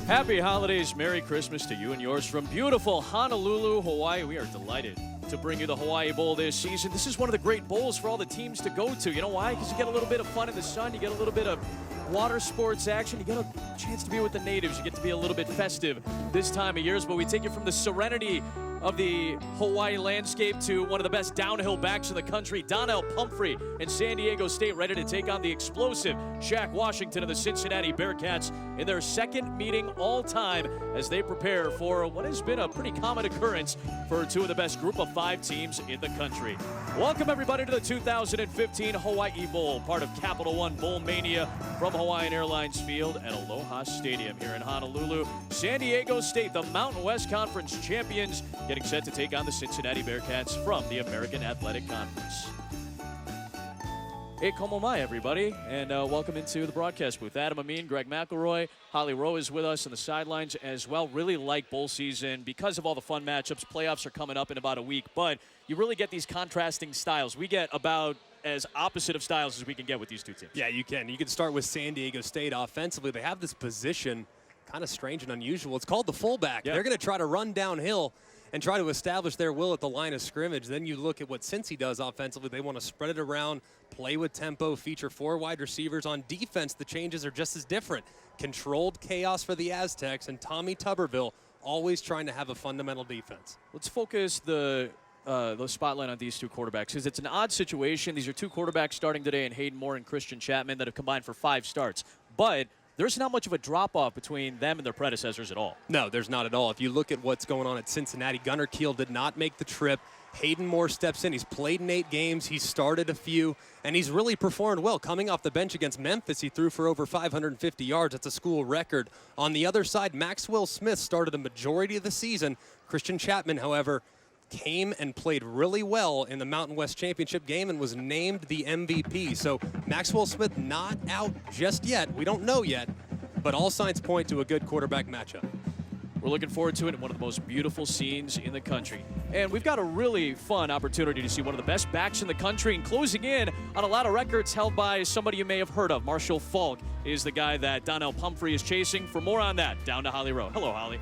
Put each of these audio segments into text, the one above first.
Happy holidays, Merry Christmas to you and yours from beautiful Honolulu, Hawaii. We are delighted to bring you the Hawai'i Bowl this season. This is one of the great bowls for all the teams to go to. You know why? Because you get a little bit of fun in the sun, you get a little bit of water sports action, you get a chance to be with the natives, you get to be a little bit festive this time of year. But we take you from the serenity of the Hawaii landscape to one of the best downhill backs in the country, Donnel Pumphrey in San Diego State, ready to take on the explosive Shaq Washington of the Cincinnati Bearcats in their second meeting all time as they prepare for what has been a pretty common occurrence for two of the best group of 5 teams in the country. Welcome everybody to the 2015 Hawai'i Bowl, part of Capital One Bowl Mania from Hawaiian Airlines Field at Aloha Stadium here in Honolulu. San Diego State, the Mountain West Conference champions, getting set to take on the Cincinnati Bearcats from the American Athletic Conference. Hey, como mai, everybody, and welcome into the broadcast booth. Adam Amin, Greg McElroy, Holly Rowe is with us on the sidelines as well. Really like bowl season because of all the fun matchups. Playoffs are coming up in about a week, but you really get these contrasting styles. We get about as opposite of styles as we can get with these two teams. Yeah, you can. You can start with San Diego State offensively. They have this position, kind of strange and unusual. It's called the fullback. Yep. They're going to try to run downhill and try to establish their will at the line of scrimmage. Then you look at what Cincy does offensively. They want to spread it around, play with tempo, feature 4 wide receivers. On defense, the changes are just as different. Controlled chaos for the Aztecs, and Tommy Tuberville always trying to have a fundamental defense. Let's focus the spotlight on these two quarterbacks because it's an odd situation. These are two quarterbacks starting today in Hayden Moore and Christian Chapman that have combined for 5 starts. But there's not much of a drop-off between them and their predecessors at all. No, there's not at all. If you look at what's going on at Cincinnati, Gunner Kiel did not make the trip. Hayden Moore steps in. He's played in 8 games. He's started a few, and he's really performed well. Coming off the bench against Memphis, he threw for over 550 yards. That's a school record. On the other side, Maxwell Smith started a majority of the season. Christian Chapman, however, came and played really well in the Mountain West Championship game and was named the MVP. So Maxwell Smith not out just yet. We don't know yet, but all signs point to a good quarterback matchup. We're looking forward to it in one of the most beautiful scenes in the country. And we've got a really fun opportunity to see one of the best backs in the country and closing in on a lot of records held by somebody you may have heard of. Marshall Faulk is the guy that Donnel Pumphrey is chasing. For more on that, down to Holly Rowe. Hello, Holly.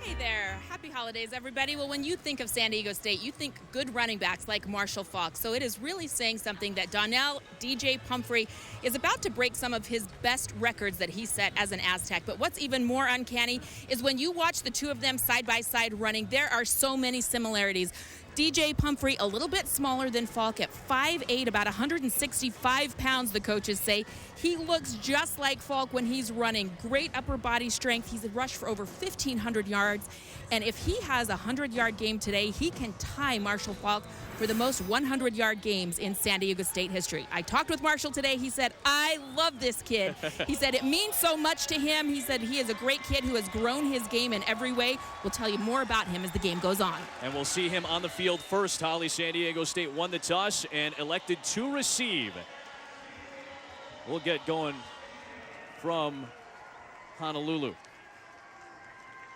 Hey there. Happy holidays, everybody. Well, when you think of San Diego State, you think good running backs like Marshall Faulk. So it is really saying something that Donnel DJ Pumphrey is about to break some of his best records that he set as an Aztec. But what's even more uncanny is when you watch the two of them side by side running, there are so many similarities. DJ Pumphrey, a little bit smaller than Faulk at 5'8", about 165 pounds, the coaches say. He looks just like Faulk when he's running. Great upper body strength. He's rushed for over 1,500 yards. And if he has a 100-yard game today, he can tie Marshall Faulk for the most 100-yard games in San Diego State history. I talked with Marshall today. He said, I love this kid. He said it means so much to him. He said he is a great kid who has grown his game in every way. We'll tell you more about him as the game goes on. And we'll see him on the field first. Holly, San Diego State won the toss and elected to receive. We'll get going from Honolulu.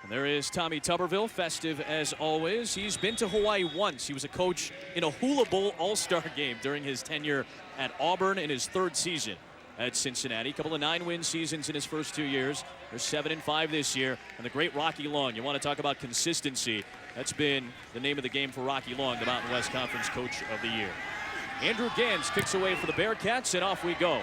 And there is Tommy Tuberville, festive as always. He's been to Hawaii once. He was a coach in a Hula Bowl All-Star game during his tenure at Auburn in his 3rd season at Cincinnati. A couple of 9-win seasons in his first 2 years. They're 7-5 this year. And the great Rocky Long. You want to talk about consistency. That's been the name of the game for Rocky Long, the Mountain West Conference Coach of the Year. Andrew Gans kicks away for the Bearcats, and off we go.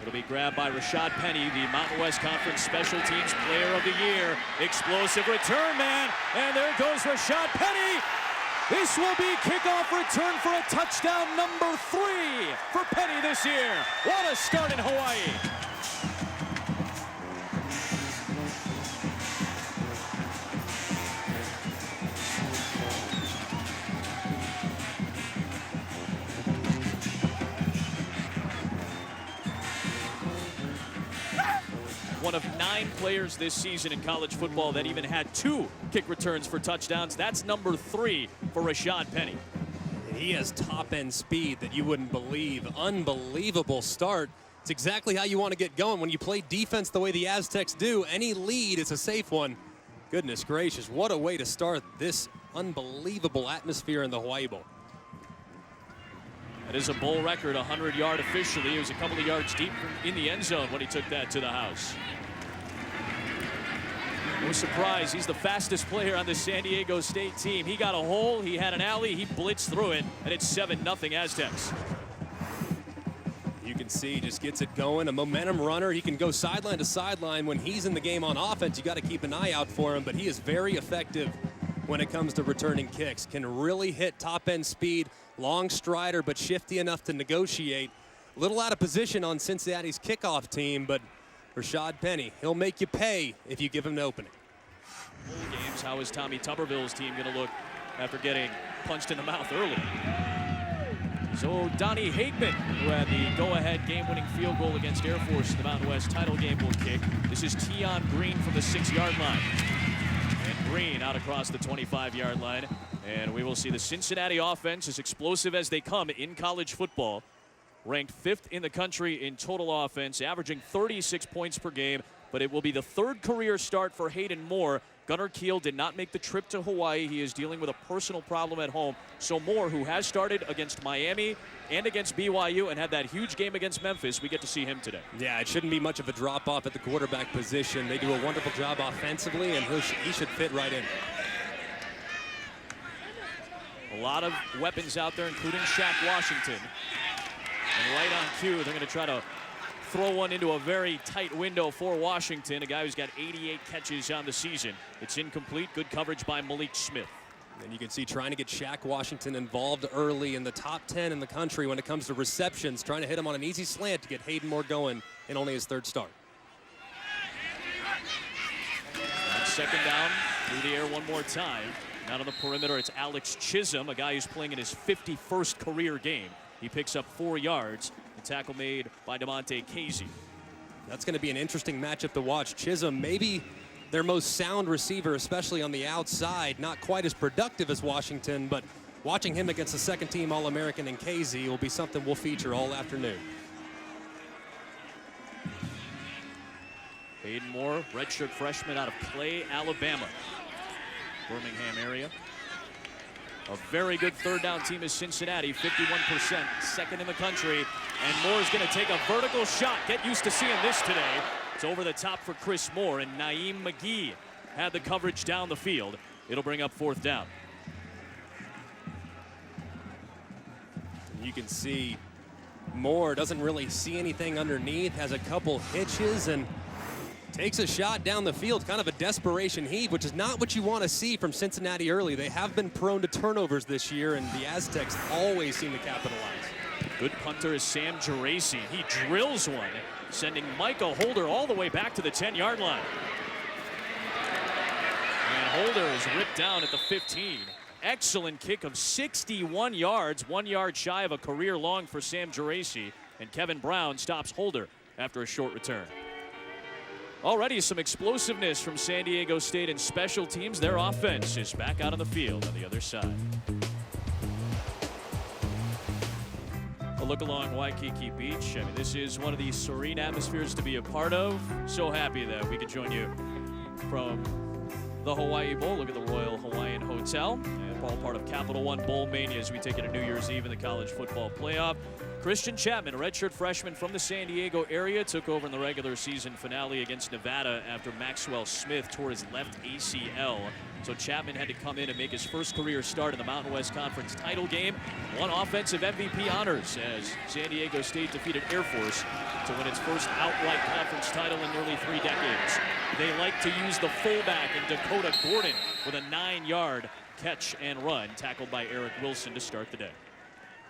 It'll be grabbed by Rashad Penny, the Mountain West Conference Special Teams Player of the Year. Explosive return, man. And there goes Rashad Penny. This will be kickoff return for a touchdown number 3 for Penny this year. What a start in Hawaii. One of 9 players this season in college football that even had 2 kick returns for touchdowns. That's number 3 for Rashad Penny. He has top-end speed that you wouldn't believe. Unbelievable start. It's exactly how you want to get going when you play defense the way the Aztecs do. Any lead is a safe one. Goodness gracious, what a way to start this unbelievable atmosphere in the Hawai'i Bowl. That is a bowl record, 100-yard officially. He was a couple of yards deep in the end zone when he took that to the house. surprise. He's the fastest player on the San Diego State team. He got a hole, he had an alley, he blitzed through it, and it's 7-0 Aztecs. You can see he just gets it going. A momentum runner. He can go sideline to sideline. When he's in the game on offense, you got to keep an eye out for him, but he is very effective when it comes to returning kicks. Can really hit top-end speed, long strider, but shifty enough to negotiate. A little out of position on Cincinnati's kickoff team, but Rashad Penny, he'll make you pay if you give him an opening. Bowl games, how is Tommy Tuberville's team going to look after getting punched in the mouth early? So Donnie Hageman, who had the go-ahead game-winning field goal against Air Force in the Mountain West title game, will kick. This is Tion Green from the 6-yard line. And Green out across the 25-yard line. And we will see the Cincinnati offense, as explosive as they come in college football, ranked 5th in the country in total offense, averaging 36 points per game. But it will be the 3rd career start for Hayden Moore. Gunner Kiel did not make the trip to Hawaii. He is dealing with a personal problem at home. So Moore, who has started against Miami and against BYU and had that huge game against Memphis, we get to see him today. Yeah, it shouldn't be much of a drop-off at the quarterback position. They do a wonderful job offensively, and he should fit right in. A lot of weapons out there, including Shaq Washington. And right on cue, they're going to try to throw one into a very tight window for Washington, a guy who's got 88 catches on the season. It's incomplete. Good coverage by Malik Smith. And you can see trying to get Shaq Washington involved early in the top 10 in the country when it comes to receptions, trying to hit him on an easy slant to get Hayden Moore going in only his 3rd start. On 2nd down, through the air one more time. Out on the perimeter, it's Alex Chisholm, a guy who's playing in his 51st career game. He picks up 4 yards. The tackle made by DeMonte Casey. That's going to be an interesting matchup to watch. Chisholm, maybe their most sound receiver, especially on the outside. Not quite as productive as Washington, but watching him against the 2nd-team All-American in Casey will be something we'll feature all afternoon. Hayden Moore, redshirt freshman out of Clay, Alabama. Birmingham area. A very good 3rd down team is Cincinnati, 51%, 2nd in the country. And Moore's going to take a vertical shot. Get used to seeing this today. It's over the top for Chris Moore, and Naeem McGee had the coverage down the field. It'll bring up 4th down. You can see Moore doesn't really see anything underneath, has a couple hitches, and takes a shot down the field, kind of a desperation heave, which is not what you want to see from Cincinnati early. They have been prone to turnovers this year, and the Aztecs always seem to capitalize. Good punter is Sam Geraci. He drills one, sending Micah Holder all the way back to the 10-yard line. And Holder is ripped down at the 15. Excellent kick of 61 yards, 1 yard shy of a career long for Sam Geraci. And Kevin Brown stops Holder after a short return. Already some explosiveness from San Diego State and special teams. Their offense is back out on the field on the other side. A look along Waikiki Beach. I mean, this is one of these serene atmospheres to be a part of. So happy that we could join you from the Hawai'i Bowl. Look at the Royal Hawaiian Hotel. And all part of Capital One Bowl Mania as we take it to New Year's Eve in the college football playoff. Christian Chapman, a redshirt freshman from the San Diego area, took over in the regular season finale against Nevada after Maxwell Smith tore his left ACL. So Chapman had to come in and make his first career start in the Mountain West Conference title game. Won offensive MVP honors as San Diego State defeated Air Force to win its first outright conference title in nearly 3 decades. They like to use the fullback in Dakota Gordon with a 9-yard catch and run, tackled by Eric Wilson to start the day.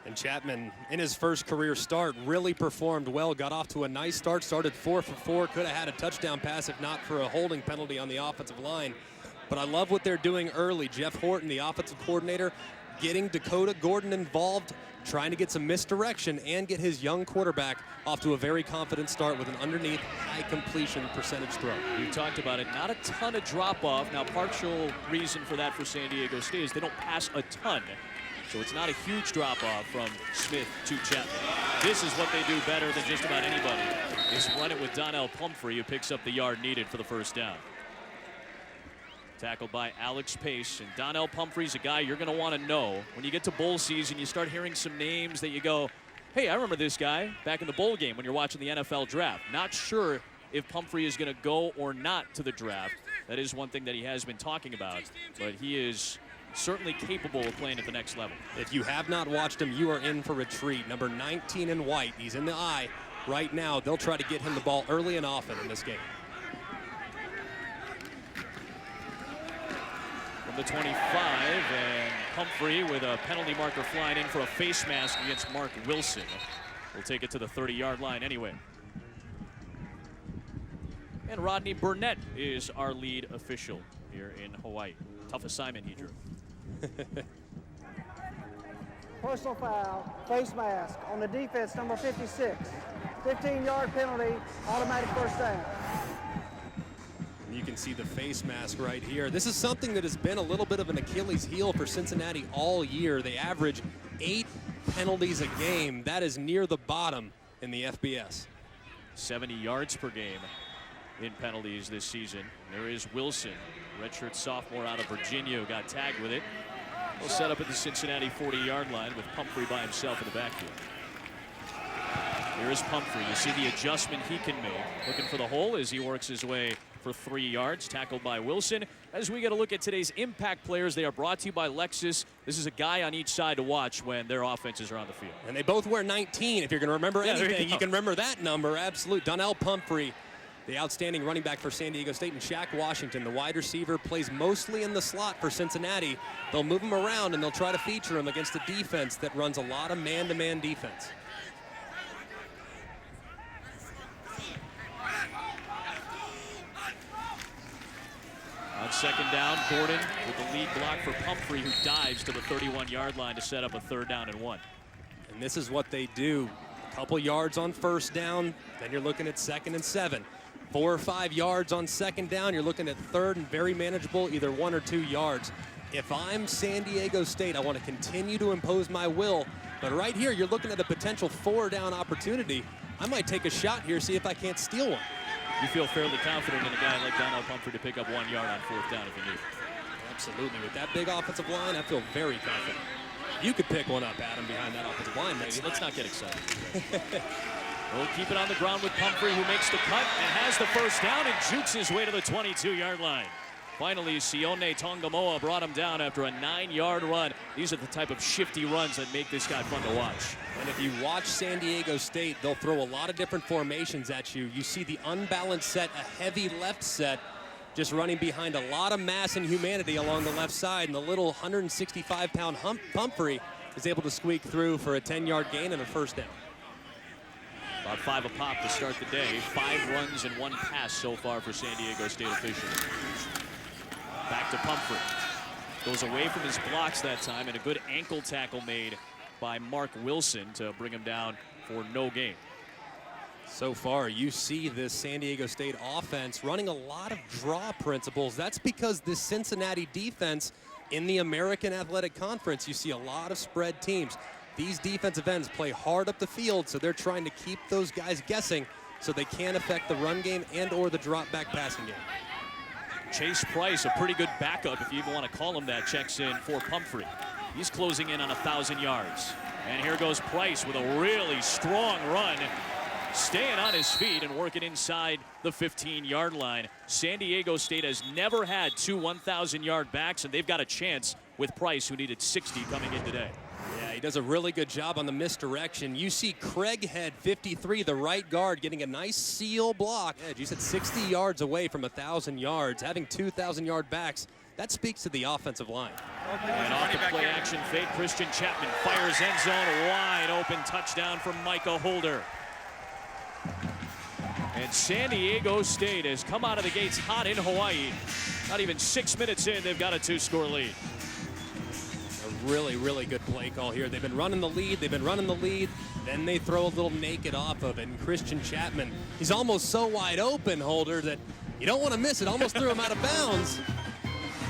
And Chapman, in his first career start, really performed well. Got off to a nice start, started 4 for 4. Could have had a touchdown pass if not for a holding penalty on the offensive line. But I love what they're doing early. Jeff Horton, the offensive coordinator, getting Dakota Gordon involved, trying to get some misdirection and get his young quarterback off to a very confident start with an underneath high completion percentage throw. You talked about it, not a ton of drop-off. Now, partial reason for that for San Diego State is they don't pass a ton. So it's not a huge drop-off from Smith to Chapman. This is what they do better than just about anybody, is run it with Donnel Pumphrey, who picks up the yard needed for the first down. Tackled by Alex Pace, and Donnel Pumphrey's a guy you're going to want to know. When you get to bowl season, you start hearing some names that you go, hey, I remember this guy back in the bowl game when you're watching the NFL draft. Not sure if Pumphrey is going to go or not to the draft. That is one thing that he has been talking about, but he is certainly capable of playing at the next level. If you have not watched him, you are in for a treat. Number 19 in white, he's in the eye right now. They'll try to get him the ball early and often in this game. From the 25, and Pumphrey with a penalty marker flying in for a face mask against Mark Wilson. We'll take it to the 30-yard line anyway. And Rodney Burnett is our lead official here in Hawaii. Tough assignment he drew. Personal foul, face mask on the defense, number 56. 15-yard penalty, automatic first down. You can see the face mask right here. This is something that has been a little bit of an Achilles heel for Cincinnati all year. They average 8 penalties a game. That is near the bottom in the FBS. 70 yards per game in penalties this season. There is Wilson, redshirt sophomore out of Virginia, who got tagged with it. He'll set up at the Cincinnati 40-yard line with Pumphrey by himself in the backfield. Here is Pumphrey. You see the adjustment he can make. Looking for the hole as he works his way for 3 yards, tackled by Wilson. As we get a look at today's impact players, they are brought to you by Lexus. This is a guy on each side to watch when their offenses are on the field. And they both wear 19. If you're going to remember anything, you can remember that number. Absolute. Donnel Pumphrey, the outstanding running back for San Diego State, and Shaq Washington, the wide receiver, plays mostly in the slot for Cincinnati. They'll move him around and they'll try to feature him against a defense that runs a lot of man-to-man defense. On second down, Gordon with the lead block for Pumphrey, who dives to the 31-yard line to set up a 3rd down and 1. And this is what they do. A couple yards on first down, then you're looking at 2nd and 7. 4 or 5 yards on second down, you're looking at 3rd and very manageable, either 1 or 2 yards. If I'm San Diego State, I want to continue to impose my will. But right here, you're looking at a potential 4-down opportunity. I might take a shot here, see if I can't steal one. You feel fairly confident in a guy like Donnel Pumphrey to pick up 1 yard on 4th down if you need. Absolutely. With that big offensive line, I feel very confident. You could pick one up, Adam, behind that offensive line, maybe. Let's not get excited. We'll keep it on the ground with Pumphrey, who makes the cut and has the 1st down and jukes his way to the 22-yard line. Finally, Sione Tongamoa brought him down after a 9-yard run. These are the type of shifty runs that make this guy fun to watch. And if you watch San Diego State, they'll throw a lot of different formations at you. You see the unbalanced set, a heavy left set, just running behind a lot of mass and humanity along the left side. And the little 165-pound Pumphrey is able to squeak through for a 10-yard gain and a 1st down. About 5 a pop to start the day. 5 runs and 1 pass so far for San Diego State officials. Back to Pumphrey. Goes away from his blocks that time, and a good ankle tackle made by Mark Wilson to bring him down for no gain. So far, you see this San Diego State offense running a lot of draw principles. That's because this Cincinnati defense in the American Athletic Conference, you see a lot of spread teams. These defensive ends play hard up the field, so they're trying to keep those guys guessing so they can affect the run game and or the drop back passing game. Chase Price, a pretty good backup, if you even want to call him that, checks in for Pumphrey. He's closing in on 1,000 yards. And here goes Price with a really strong run, staying on his feet and working inside the 15-yard line. San Diego State has never had 2 1,000-yard backs, and they've got a chance with Price, who needed 60 coming in today. Yeah, he does a really good job on the misdirection. You see Craighead, 53, the right guard, getting a nice seal block. Yeah, you said 60 yards away from 1,000 yards. Having 2,000-yard backs, that speaks to the offensive line. And off the play action fake, Christian Chapman fires end zone, wide open touchdown from Micah Holder. And San Diego State has come out of the gates hot in Hawaii. Not even 6 minutes in, they've got a 2-score lead. A really, really good play call here. They've been running the lead, then they throw a little naked off of it. And Christian Chapman, he's almost so wide open, Holder, that you don't want to miss it. Almost threw him out of bounds.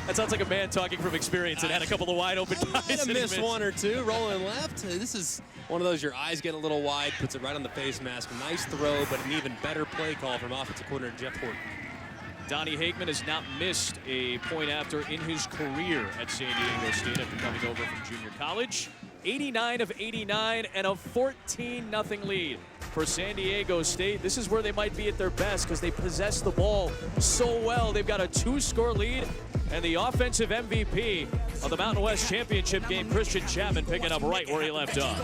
That sounds like a man talking from experience and had a couple of wide open guys. Might have missed one or two, rolling left. This is one of those your eyes get a little wide, puts it right on the face mask. Nice throw, but an even better play call from offensive coordinator Jeff Horton. Donnie Hageman has not missed a point after in his career at San Diego State after coming over from junior college. 89 of 89 and a 14-0 lead for San Diego State. This is where they might be at their best because they possess the ball so well. They've got a 2-score lead, and the offensive MVP of the Mountain West Championship game, Christian Chapman, picking up right where he left off.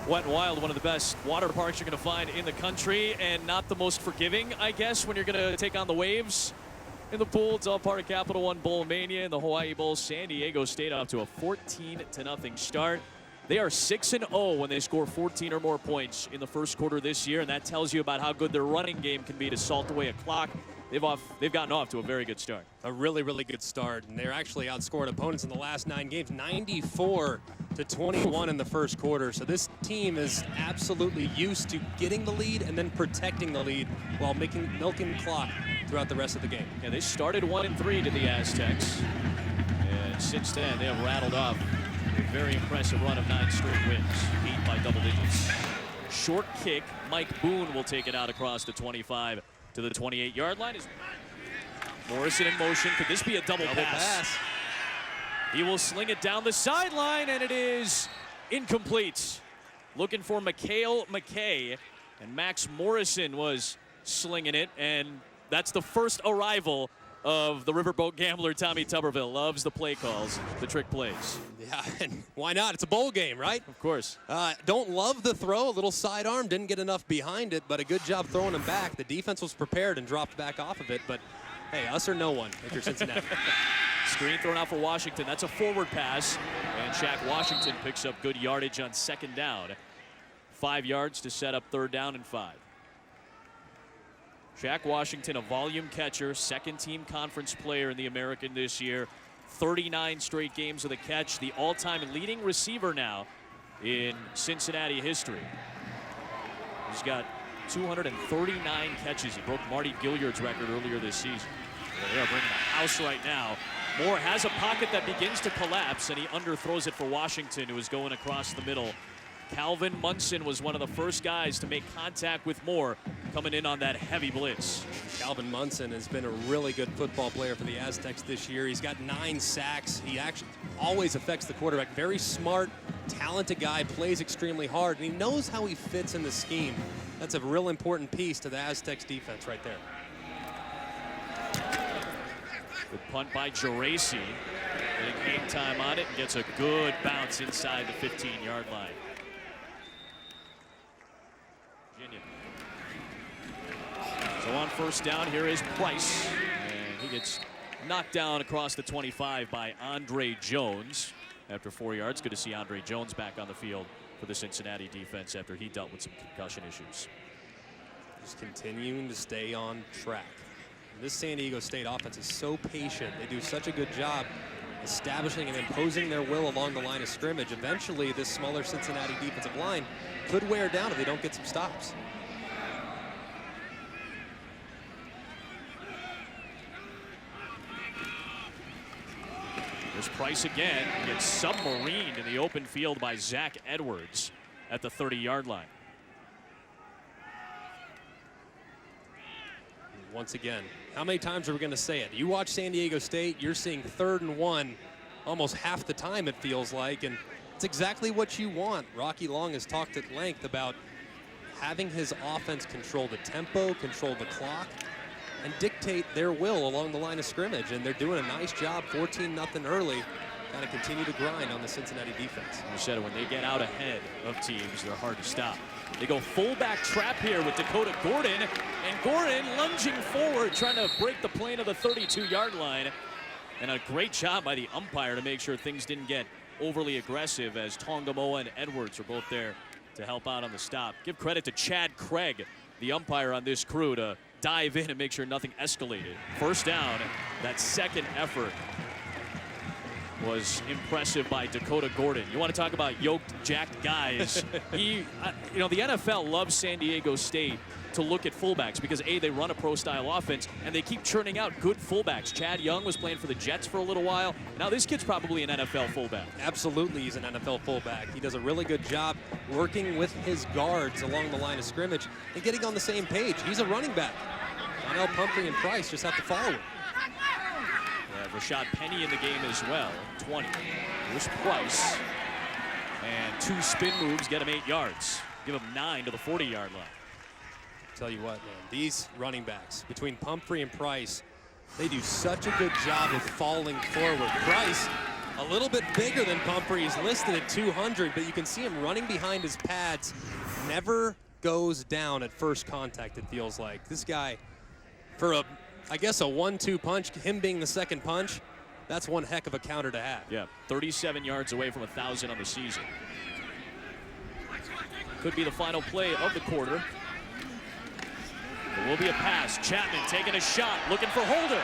Wet 'n Wild, one of the best water parks you're going to find in the country, and not the most forgiving, I guess, when you're going to take on the waves in the pool. It's all part of Capital One Bowl Mania and the Hawai'i Bowl. San Diego State off to a 14-0 start. They are 6-0 when they score 14 or more points in the first quarter this year, and that tells you about how good their running game can be to salt away a clock. They've gotten off to a very good start. A really, really good start, and they're actually outscoring opponents in the last 9 games, 94-21 in the first quarter. So this team is absolutely used to getting the lead and then protecting the lead while milking the clock throughout the rest of the game. Yeah, they started 1-3 to the Aztecs, and since then they have rattled off a very impressive run of 9 straight wins, 8 by double digits. Short kick, Mike Boone will take it out across the 25 to the 28-yard line. Morrison in motion. Could this be a double pass? He will sling it down the sideline, and it is incomplete. Looking for Mikhail McKay, and Max Morrison was slinging it, and that's the first arrival of the Riverboat Gambler, Tommy Tuberville. Loves the play calls, the trick plays. Yeah, and why not? It's a bowl game, right? Of course. Don't love the throw. A little sidearm, didn't get enough behind it, but a good job throwing him back. The defense was prepared and dropped back off of it, but hey, us or no one if you're Cincinnati. Screen thrown out for Washington. That's a forward pass, and Shaq Washington picks up good yardage on second down. 5 yards to set up 3rd down and 5. Shaq Washington, a volume catcher, second-team conference player in the American this year. 39 straight games with a catch, the all-time leading receiver now in Cincinnati history. He's got 239 catches. He broke Marty Gilliard's record earlier this season. Well, they are bringing the house right now. Moore has a pocket that begins to collapse, and he underthrows it for Washington, who is going across the middle. Calvin Munson was one of the first guys to make contact with Moore coming in on that heavy blitz. Calvin Munson has been a really good football player for the Aztecs this year. He's got 9 sacks. He actually always affects the quarterback. Very smart, talented guy, plays extremely hard, and he knows how he fits in the scheme. That's a real important piece to the Aztecs defense right there. Good punt by Geraci. Getting game time on it and gets a good bounce inside the 15-yard line. So on first down, here is Price, and he gets knocked down across the 25 by Andre Jones after 4 yards. Good to see Andre Jones back on the field for the Cincinnati defense after he dealt with some concussion issues. Just continuing to stay on track. This San Diego State offense is so patient. They do such a good job establishing and imposing their will along the line of scrimmage. Eventually, this smaller Cincinnati defensive line could wear down if they don't get some stops. There's Price again. He gets submarined in the open field by Zach Edwards at the 30-yard line. Once again, how many times are we going to say it? You watch San Diego State, you're seeing 3rd and 1 almost half the time, it feels like, and it's exactly what you want. Rocky Long has talked at length about having his offense control the tempo, control the clock, and dictate their will along the line of scrimmage, and they're doing a nice job. 14-0 early. Got to continue to grind on the Cincinnati defense. You said it, when they get out ahead of teams, they're hard to stop. They go fullback trap here with Dakota Gordon, and Gordon lunging forward, trying to break the plane of the 32-yard line. And a great job by the umpire to make sure things didn't get overly aggressive, as Tongamoa and Edwards are both there to help out on the stop. Give credit to Chad Craig, the umpire on this crew, to dive in and make sure nothing escalated. First down, that second effort was impressive by Dakota Gordon. You want to talk about yoked, jacked guys. You know, the NFL loves San Diego State to look at fullbacks because, A, they run a pro-style offense, and they keep churning out good fullbacks. Chad Young was playing for the Jets for a little while. Now this kid's probably an NFL fullback. Absolutely, he's an NFL fullback. He does a really good job working with his guards along the line of scrimmage and getting on the same page. He's a running back. Donnel Pumphrey and Price just have to follow him. Yeah, Rashad Penny in the game as well, 20. Here's Price. And 2 spin moves get him 8 yards. Give him 9 to the 40-yard line. Tell you what, man, these running backs, between Pumphrey and Price, they do such a good job of falling forward. Price, a little bit bigger than Pumphrey. He's listed at 200, but you can see him running behind his pads. Never goes down at first contact, it feels like. This guy, for I guess a 1-2 punch, him being the second punch, that's one heck of a counter to have. Yeah, 37 yards away from 1,000 on the season. Could be the final play of the quarter. There will be a pass. Chapman taking a shot, looking for Holder.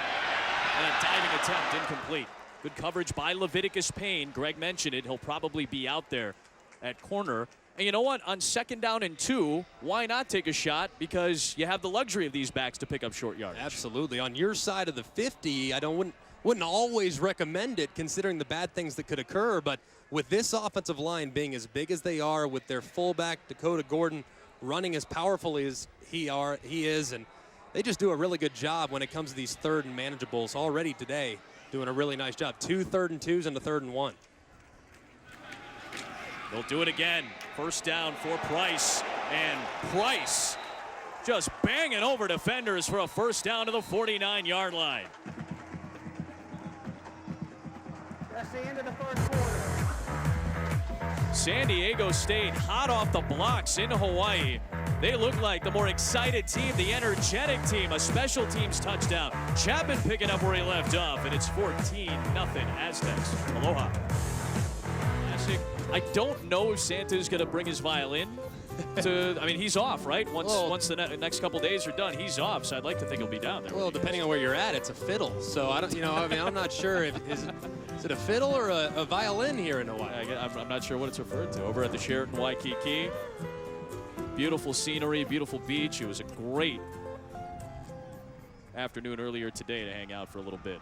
And a diving attempt incomplete. Good coverage by Leviticus Payne. Greg mentioned it. He'll probably be out there at corner. And you know what? On 2nd down and 2, why not take a shot? Because you have the luxury of these backs to pick up short yardage. Absolutely. On your side of the 50, I wouldn't always recommend it considering the bad things that could occur. But with this offensive line being as big as they are, with their fullback, Dakota Gordon, running as powerfully as he is, and they just do a really good job when it comes to these 3rd and manageables already today. Doing a really nice job. 2 3rd and 2s and a 3rd and 1. They'll do it again. 1st down for Price. And Price just banging over defenders for a 1st down to the 49-yard line. That's the end of the first quarter. San Diego State hot off the blocks in Hawaii. They look like the more excited team, the energetic team. A special teams touchdown. Chapman picking up where he left off, and it's 14-0 Aztecs. Aloha. I don't know if Santa's going to bring his violin. I mean, he's off, right? Once the next couple days are done, he's off. So I'd like to think he'll be down there. Well, depending on where you're at, it's a fiddle. So I don't, I'm not sure if is it a fiddle or a violin here in Hawaii. I'm not sure what it's referred to. Over at the Sheraton Waikiki, beautiful scenery, beautiful beach. It was a great afternoon earlier today to hang out for a little bit.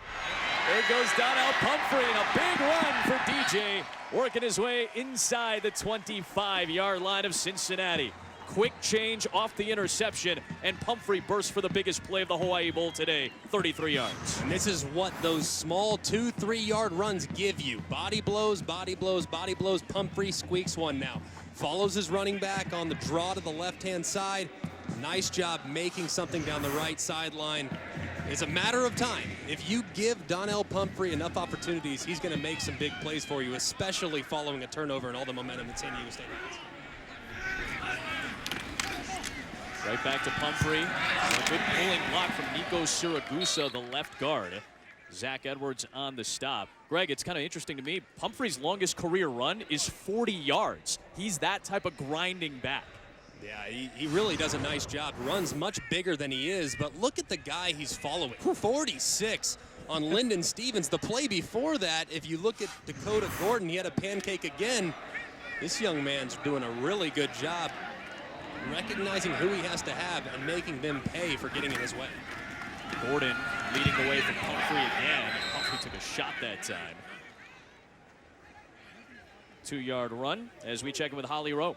There goes Donnel Pumphrey, and a big run for DJ, working his way inside the 25-yard line of Cincinnati. Quick change off the interception, and Pumphrey bursts for the biggest play of the Hawai'i Bowl today, 33 yards. And this is what those small 2-3-yard runs give you. Body blows, body blows, body blows. Pumphrey squeaks one now. Follows his running back on the draw to the left-hand side. Nice job making something down the right sideline. It's a matter of time. If you give Donnel Pumphrey enough opportunities, he's going to make some big plays for you, especially following a turnover and all the momentum that San Diego State has. Right back to Pumphrey. A good pulling block from Nico Siragusa, the left guard. Zach Edwards on the stop. Greg, it's kind of interesting to me. Pumphrey's longest career run is 40 yards. He's that type of grinding back. Yeah, he really does a nice job. Runs much bigger than he is, but look at the guy he's following. 46 on Lyndon Stevens. The play before that, if you look at Dakota Gordon, he had a pancake again. This young man's doing a really good job recognizing who he has to have and making them pay for getting in his way. Gordon leading the way from Pumphrey again. Pumphrey took a shot that time. 2-yard run as we check in with Holly Rowe.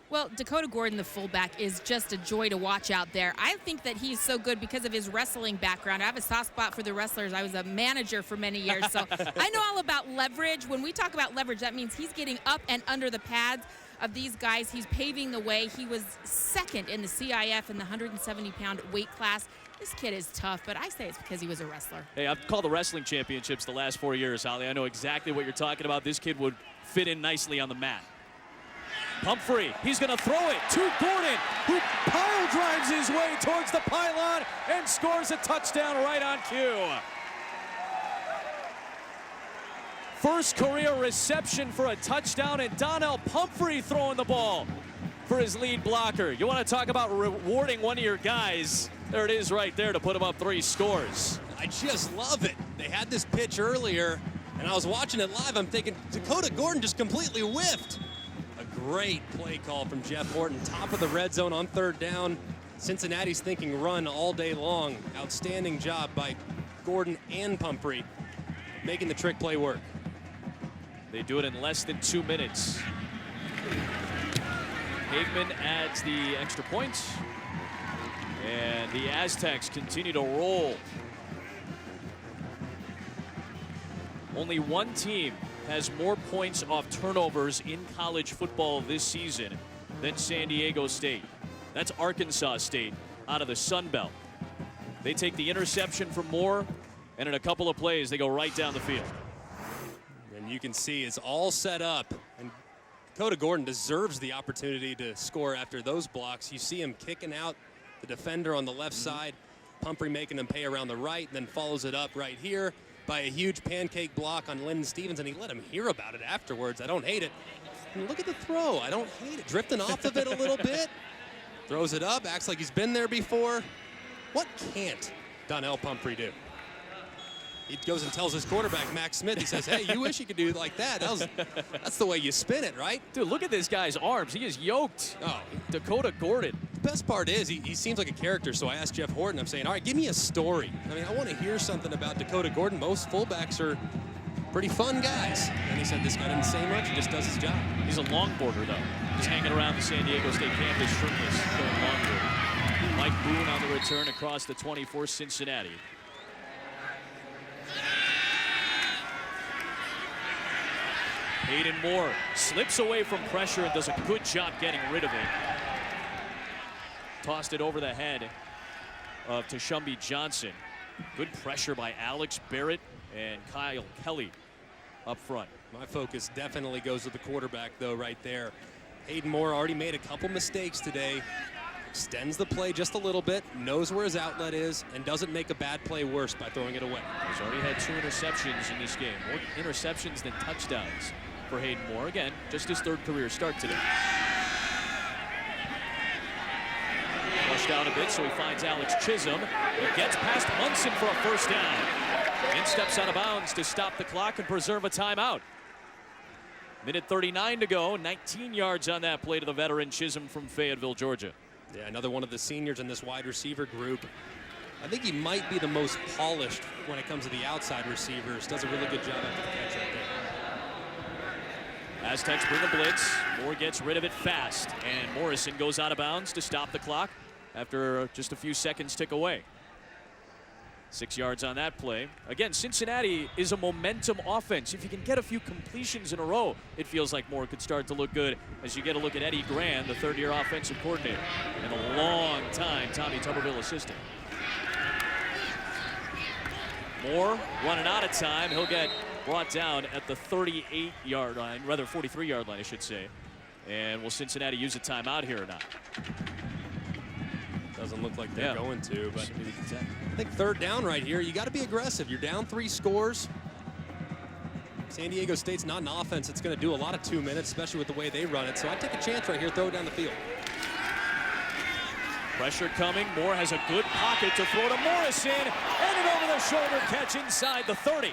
Well, Dakota Gordon, the fullback, is just a joy to watch out there. I think that he's so good because of his wrestling background. I have a soft spot for the wrestlers. I was a manager for many years, so I know all about leverage. When we talk about leverage, that means he's getting up and under the pads of these guys. He's paving the way. He was 2nd in the CIF in the 170-pound weight class. This kid is tough, but I say it's because he was a wrestler. Hey, I've called the wrestling championships the last 4 years, Holly. I know exactly what you're talking about. This kid would fit in nicely on the mat. Pumphrey, he's going to throw it to Gordon, who pile drives his way towards the pylon and scores a touchdown right on cue. First career reception for a touchdown, and Donnel Pumphrey throwing the ball for his lead blocker. You want to talk about rewarding one of your guys. There it is right there to put him up 3 scores. I just love it. They had this pitch earlier, and I was watching it live. I'm thinking, Dakota Gordon just completely whiffed. Great play call from Jeff Horton. Top of the red zone on 3rd down. Cincinnati's thinking run all day long. Outstanding job by Gordon and Pumphrey making the trick play work. They do it in less than 2 minutes. Hagman adds the extra points. And the Aztecs continue to roll. Only one team has more points off turnovers in college football this season than San Diego State. That's Arkansas State out of the Sun Belt. They take the interception from Moore, and in a couple of plays, they go right down the field. And you can see it's all set up. And Dakota Gordon deserves the opportunity to score after those blocks. You see him kicking out the defender on the left side, Pumphrey making him pay around the right, and then follows it up right here by a huge pancake block on Lyndon Stevens, and he let him hear about it afterwards. I don't hate it. And look at the throw. I don't hate it. Drifting off of it a little bit. Throws it up, acts like he's been there before. What can't Donnel Pumphrey do? He goes and tells his quarterback, Max Smith, he says, hey, you wish you could do it like that. That's the way you spin it, right? Dude, look at this guy's arms. He is yoked. Oh, Dakota Gordon. The best part is he seems like a character, so I asked Jeff Horton, I'm saying, all right, give me a story. I mean, I want to hear something about Dakota Gordon. Most fullbacks are pretty fun guys. And he said this guy didn't say much, he just does his job. He's a longboarder, though. Just hanging around the San Diego State campus shirtless, going longboarding. Mike Boone on the return across the 24, Cincinnati. Hayden Moore slips away from pressure and does a good job getting rid of it. Tossed it over the head of Tashumbi Johnson. Good pressure by Alex Barrett and Kyle Kelly up front. My focus definitely goes to the quarterback, though, right there. Hayden Moore already made a couple mistakes today. Extends the play just a little bit, knows where his outlet is, and doesn't make a bad play worse by throwing it away. He's already had 2 interceptions in this game. More interceptions than touchdowns for Hayden Moore. Again, just his 3rd career start today. Rushed out a bit, so he finds Alex Chisholm. He gets past Munson for a first down. And steps out of bounds to stop the clock and preserve a timeout. Minute 39 to go. 19 yards on that play to the veteran Chisholm from Fayetteville, Georgia. Yeah, another one of the seniors in this wide receiver group. I think he might be the most polished when it comes to the outside receivers. Does a really good job after the catch right there. Aztecs bring a blitz. Moore gets rid of it fast. And Morrison goes out of bounds to stop the clock after just a few seconds tick away. 6 yards on that play. Again, Cincinnati is a momentum offense. If you can get a few completions in a row, it feels like Moore could start to look good as you get a look at Eddie Grand, the 3rd-year offensive coordinator, and a long-time Tommy Tuberville assistant. Moore running out of time. He'll get brought down at the 38-yard line, rather 43-yard line, I should say. And will Cincinnati use a timeout here or not? Doesn't look like they're going to, but I think 3rd down right here. You got to be aggressive. You're down 3 scores. San Diego State's not an offense that's going to do a lot of 2 minutes, especially with the way they run it. So I take a chance right here, throw it down the field. Pressure coming. Moore has a good pocket to throw to Morrison, and an over-the-shoulder catch inside the 30.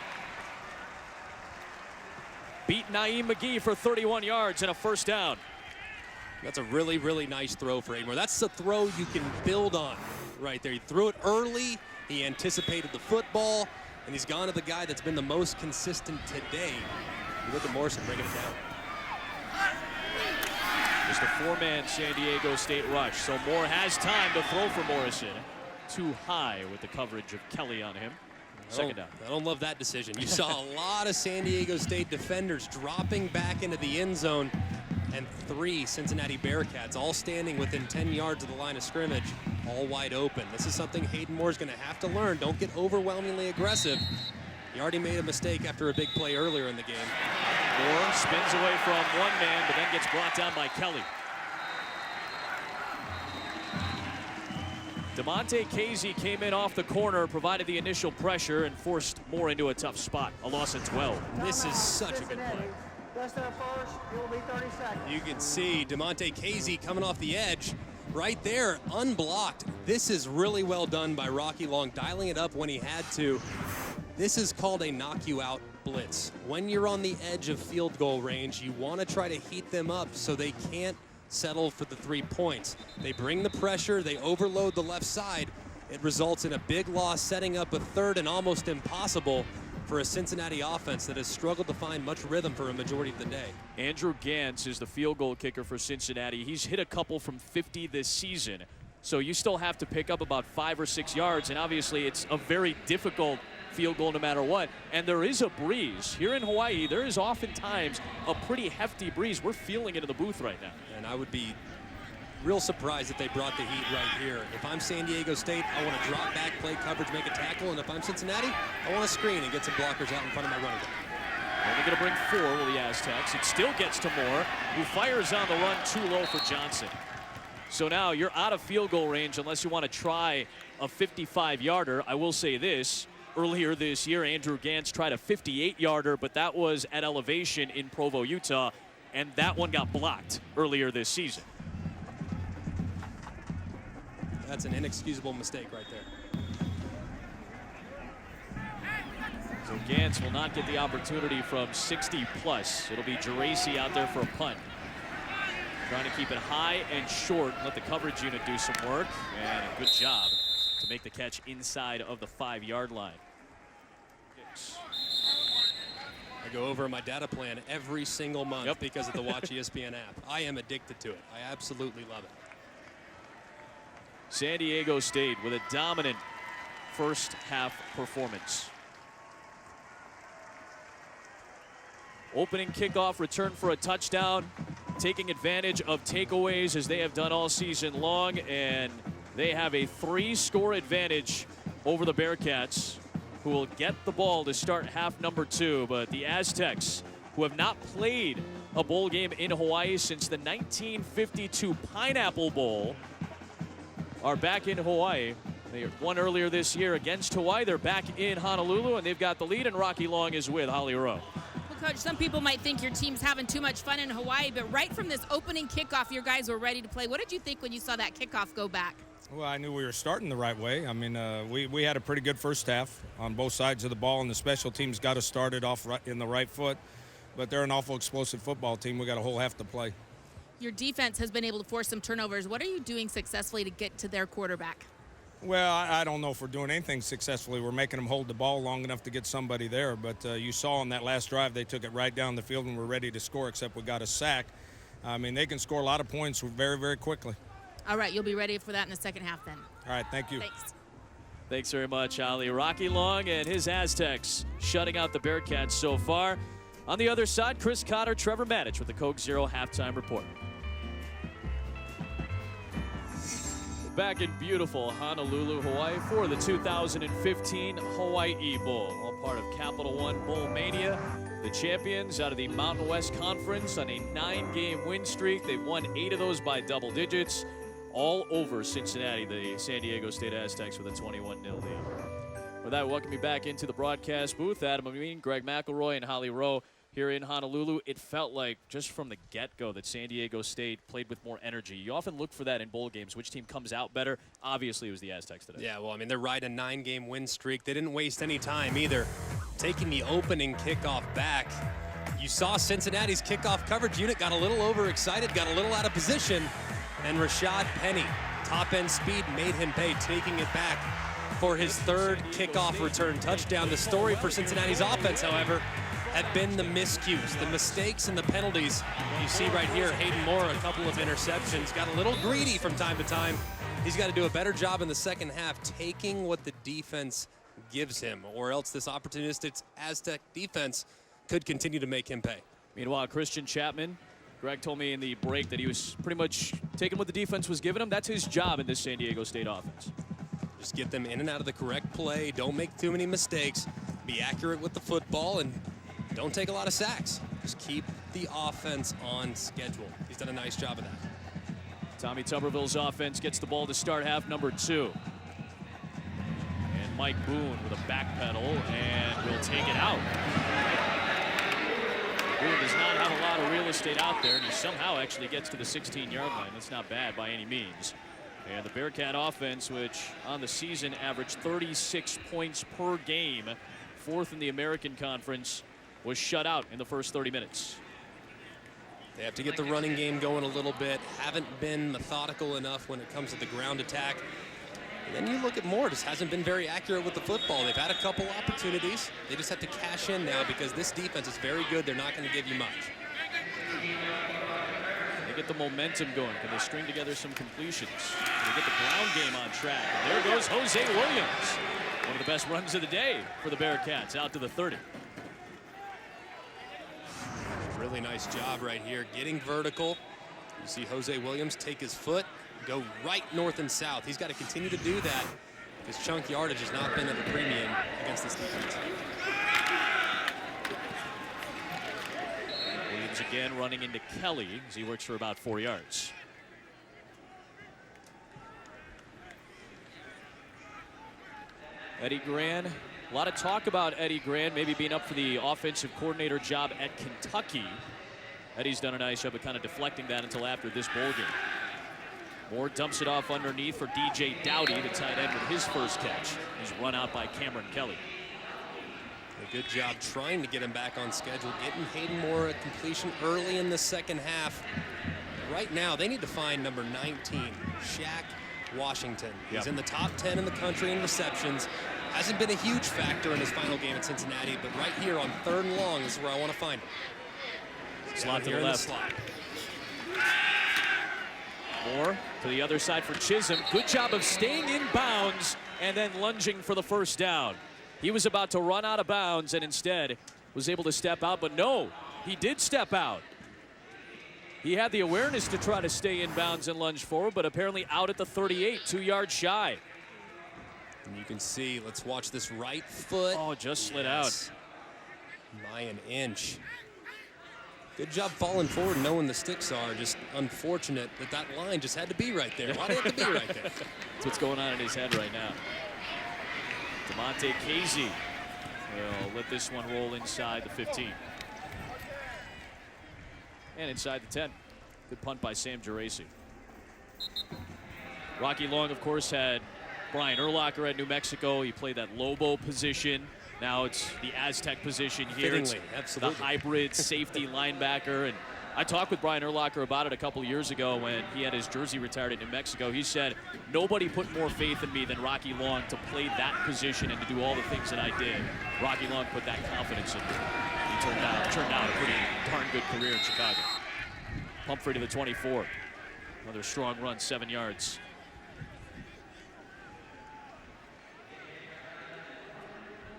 Beat Naeem McGee for 31 yards and a first down. That's a really, really nice throw for Hayden Moore. That's the throw you can build on right there. He threw it early. He anticipated the football, and he's gone to the guy that's been the most consistent today. You look at Morrison bringing it down. Just a 4-man San Diego State rush, so Moore has time to throw for Morrison. Too high with the coverage of Kelly on him. Second down. I don't love that decision. You saw a lot of San Diego State defenders dropping back into the end zone, and 3 Cincinnati Bearcats all standing within 10 yards of the line of scrimmage, all wide open. This is something Hayden Moore's going to have to learn. Don't get overwhelmingly aggressive. He already made a mistake after a big play earlier in the game. Moore spins away from one man, but then gets brought down by Kelly. DeMonte Casey came in off the corner, provided the initial pressure, and forced Moore into a tough spot. A loss of 12. This is such a good play. Just there first, it will be 30 seconds. You can see DeMonte Casey coming off the edge right there, unblocked. This is really well done by Rocky Long, dialing it up when he had to. This is called a knock you out blitz. When you're on the edge of field goal range, you want to try to heat them up so they can't settle for the 3 points. They bring the pressure, they overload the left side. It results in a big loss, setting up a 3rd and almost impossible for a Cincinnati offense that has struggled to find much rhythm for a majority of the day. Andrew Gantz is the field goal kicker for Cincinnati. He's hit a couple from 50 this season. So you still have to pick up about 5 or 6 yards, and obviously it's a very difficult field goal no matter what. And there is a breeze. Here in Hawaii, there is oftentimes a pretty hefty breeze. We're feeling it in the booth right now. And I would be real surprised if they brought the heat right here. If I'm San Diego State, I want to drop back, play coverage, make a tackle. And if I'm Cincinnati, I want to screen and get some blockers out in front of my running back. Only going to bring 4 with the Aztecs. It still gets to Moore, who fires on the run too low for Johnson. So now you're out of field goal range unless you want to try a 55-yarder. I will say this. Earlier this year, Andrew Gantz tried a 58-yarder, but that was at elevation in Provo, Utah, and that one got blocked earlier this season. That's an inexcusable mistake right there. So Gantz will not get the opportunity from 60+. It'll be Geraci out there for a punt. Trying to keep it high and short, let the coverage unit do some work, and a good job to make the catch inside of the 5-yard line. I go over my data plan every single month because of the Watch ESPN app. I am addicted to it. I absolutely love it. San Diego State with a dominant first half performance. Opening kickoff return for a touchdown, taking advantage of takeaways as they have done all season long, and they have a 3-score advantage over the Bearcats, who will get the ball to start half number 2. But the Aztecs, who have not played a bowl game in Hawaii since the 1952 Pineapple Bowl, are back in Hawaii. They won earlier this year against Hawaii. They're back in Honolulu, and they've got the lead, and Rocky Long is with Holly Rowe. Well, Coach, some people might think your team's having too much fun in Hawaii, but right from this opening kickoff, your guys were ready to play. What did you think when you saw that kickoff go back? Well, I knew we were starting the right way. I mean, we had a pretty good first half on both sides of the ball, and the special teams got us started off right in the right foot. But they're an awful explosive football team. We got a whole half to play. Your defense has been able to force some turnovers. What are you doing successfully to get to their quarterback? Well, I don't know if we're doing anything successfully. We're making them hold the ball long enough to get somebody there. But you saw on that last drive, they took it right down the field and were ready to score, except we got a sack. I mean, they can score a lot of points very, very quickly. All right, you'll be ready for that in the second half then. All right, thank you. Thanks. Thanks very much, Ali. Rocky Long and his Aztecs shutting out the Bearcats so far. On the other side, Chris Cotter, Trevor Matich with the Coke Zero halftime report. Back in beautiful Honolulu, Hawaii for the 2015 Hawai'i Bowl, all part of Capital One Bowl Mania. The champions out of the Mountain West Conference on a 9-game win streak. They've won 8 of those by double digits, all over Cincinnati, the San Diego State Aztecs with a 21-0 lead. With that, welcome you back into the broadcast booth. Adam Amin, Greg McElroy, and Holly Rowe here in Honolulu. It felt like just from the get-go that San Diego State played with more energy. You often look for that in bowl games. Which team comes out better? Obviously, it was the Aztecs today. Yeah, well, I mean, they're riding a 9-game win streak. They didn't waste any time either. Taking the opening kickoff back, you saw Cincinnati's kickoff coverage unit got a little overexcited, got a little out of position, and Rashad Penny, top-end speed, made him pay, taking it back for his 3rd kickoff return touchdown. The story for Cincinnati's offense, however, have been the miscues, the mistakes and the penalties. You see right here, Hayden Moore, a couple of interceptions, got a little greedy from time to time. He's got to do a better job in the second half, taking what the defense gives him, or else this opportunistic Aztec defense could continue to make him pay. Meanwhile, Christian Chapman, Greg told me in the break that he was pretty much taking what the defense was giving him. That's his job in this San Diego State offense. Just get them in and out of the correct play. Don't make too many mistakes. Be accurate with the football, and don't take a lot of sacks. Just keep the offense on schedule. He's done a nice job of that. Tommy Tuberville's offense gets the ball to start half number 2. And Mike Boone with a back pedal and will take it out. Boone does not have a lot of real estate out there, and he somehow actually gets to the 16-yard line. That's not bad by any means. And the Bearcat offense, which on the season averaged 36 points per game, 4th in the American Conference, was shut out in the first 30 minutes. They have to get the running game going a little bit. Haven't been methodical enough when it comes to the ground attack. And then you look at Moore, just hasn't been very accurate with the football. They've had a couple opportunities. They just have to cash in now because this defense is very good. They're not going to give you much. They get the momentum going. Can they string together some completions? They get the ground game on track. And there goes Jose Williams. One of the best runs of the day for the Bearcats, out to the 30. Really nice job right here, getting vertical. You see Jose Williams take his foot, go right north and south. He's got to continue to do that because chunk yardage has not been at a premium against this defense. Williams again running into Kelly as he works for about 4 yards. Eddie Gran, a lot of talk about Eddie Gran maybe being up for the offensive coordinator job at Kentucky. Eddie's done a nice job of kind of deflecting that until after this bowl game. Moore dumps it off underneath for DJ Dowdy, the tight end, with his first catch. He's run out by Cameron Kelly. A good job trying to get him back on schedule, getting Hayden Moore a completion early in the second half. Right now, they need to find number 19, Shaq Washington. He's in the top 10 in the country in receptions. Hasn't been a huge factor in his final game at Cincinnati, but right here on 3rd and long is where I want to find him. Slot to the left. Moore to the other side for Chisholm. Good job of staying in bounds and then lunging for the first down. He was about to run out of bounds and instead was able to step out, but no, he did step out. He had the awareness to try to stay in bounds and lunge forward, but apparently out at the 38, 2 yards shy. And you can see, let's watch this right foot. Oh, just slid out. By an inch. Good job falling forward, knowing the sticks are. Just unfortunate that that line just had to be right there. Why did it have to be right there? That's what's going on in his head right now. DeMonte Casey will let this one roll inside the 15. And inside the 10. Good punt by Sam Geraci. Rocky Long, of course, had Brian Urlacher at New Mexico. He played that Lobo position. Now it's the Aztec position here. It's absolutely. the hybrid safety linebacker. And I talked with Brian Urlacher about it a couple years ago when he had his jersey retired at New Mexico. He said, nobody put more faith in me than Rocky Long to play that position and to do all the things that I did. Rocky Long put that confidence in me. He turned out a pretty darn good career in Chicago. Pumphrey to the 24. Another strong run, 7 yards.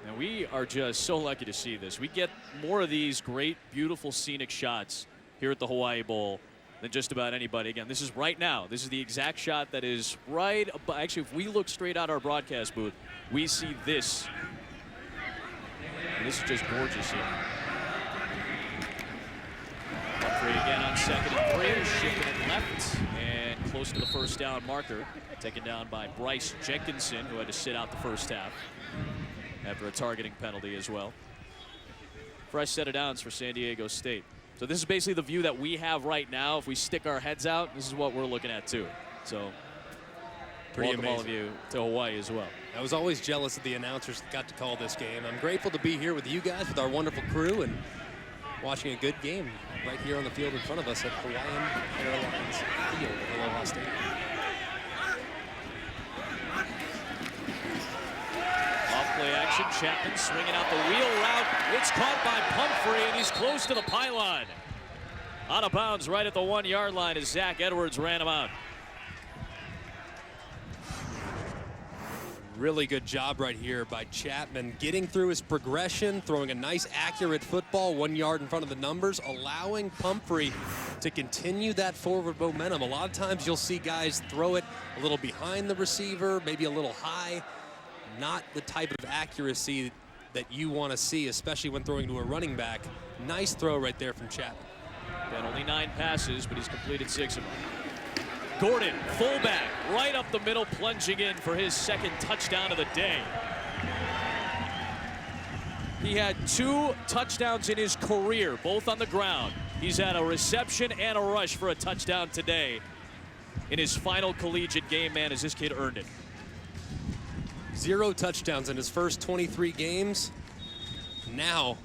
And we are just so lucky to see this. We get more of these great, beautiful, scenic shots here at the Hawai'i Bowl than just about anybody. Again, this is right now. This is the exact shot that is right above. Actually, if we look straight out our broadcast booth, we see this. And this is just gorgeous here. Pumphrey again on 2nd and 3, shifting it left and close to the first down marker. Taken down by Bryce Jenkinson, who had to sit out the first half after a targeting penalty as well. Fresh set of downs for San Diego State. So this is basically the view that we have right now. If we stick our heads out, this is what we're looking at too. So pretty welcome amazing. all of you to Hawaii as well. I was always jealous of the announcers that got to call this game. I'm grateful to be here with you guys, with our wonderful crew, and watching a good game right here on the field in front of us at Hawaiian Airlines Field at Aloha Stadium. Play action, Chapman swinging out the wheel route. It's caught by Pumphrey, and he's close to the pylon. Out of bounds right at the 1 yard line as Zach Edwards ran him out. Really good job right here by Chapman, getting through his progression, throwing a nice accurate football 1 yard in front of the numbers, allowing Pumphrey to continue that forward momentum. A lot of times you'll see guys throw it a little behind the receiver, maybe a little high. Not the type of accuracy that you want to see, especially when throwing to a running back. Nice throw right there from Chapman. And only 9 passes, but he's completed 6 of them. Gordon, fullback, right up the middle, plunging in for his 2nd touchdown of the day. He had 2 touchdowns in his career, both on the ground. He's had a reception and a rush for a touchdown today. In his final collegiate game, man, has this kid earned it. 0 touchdowns in his first 23 games. Now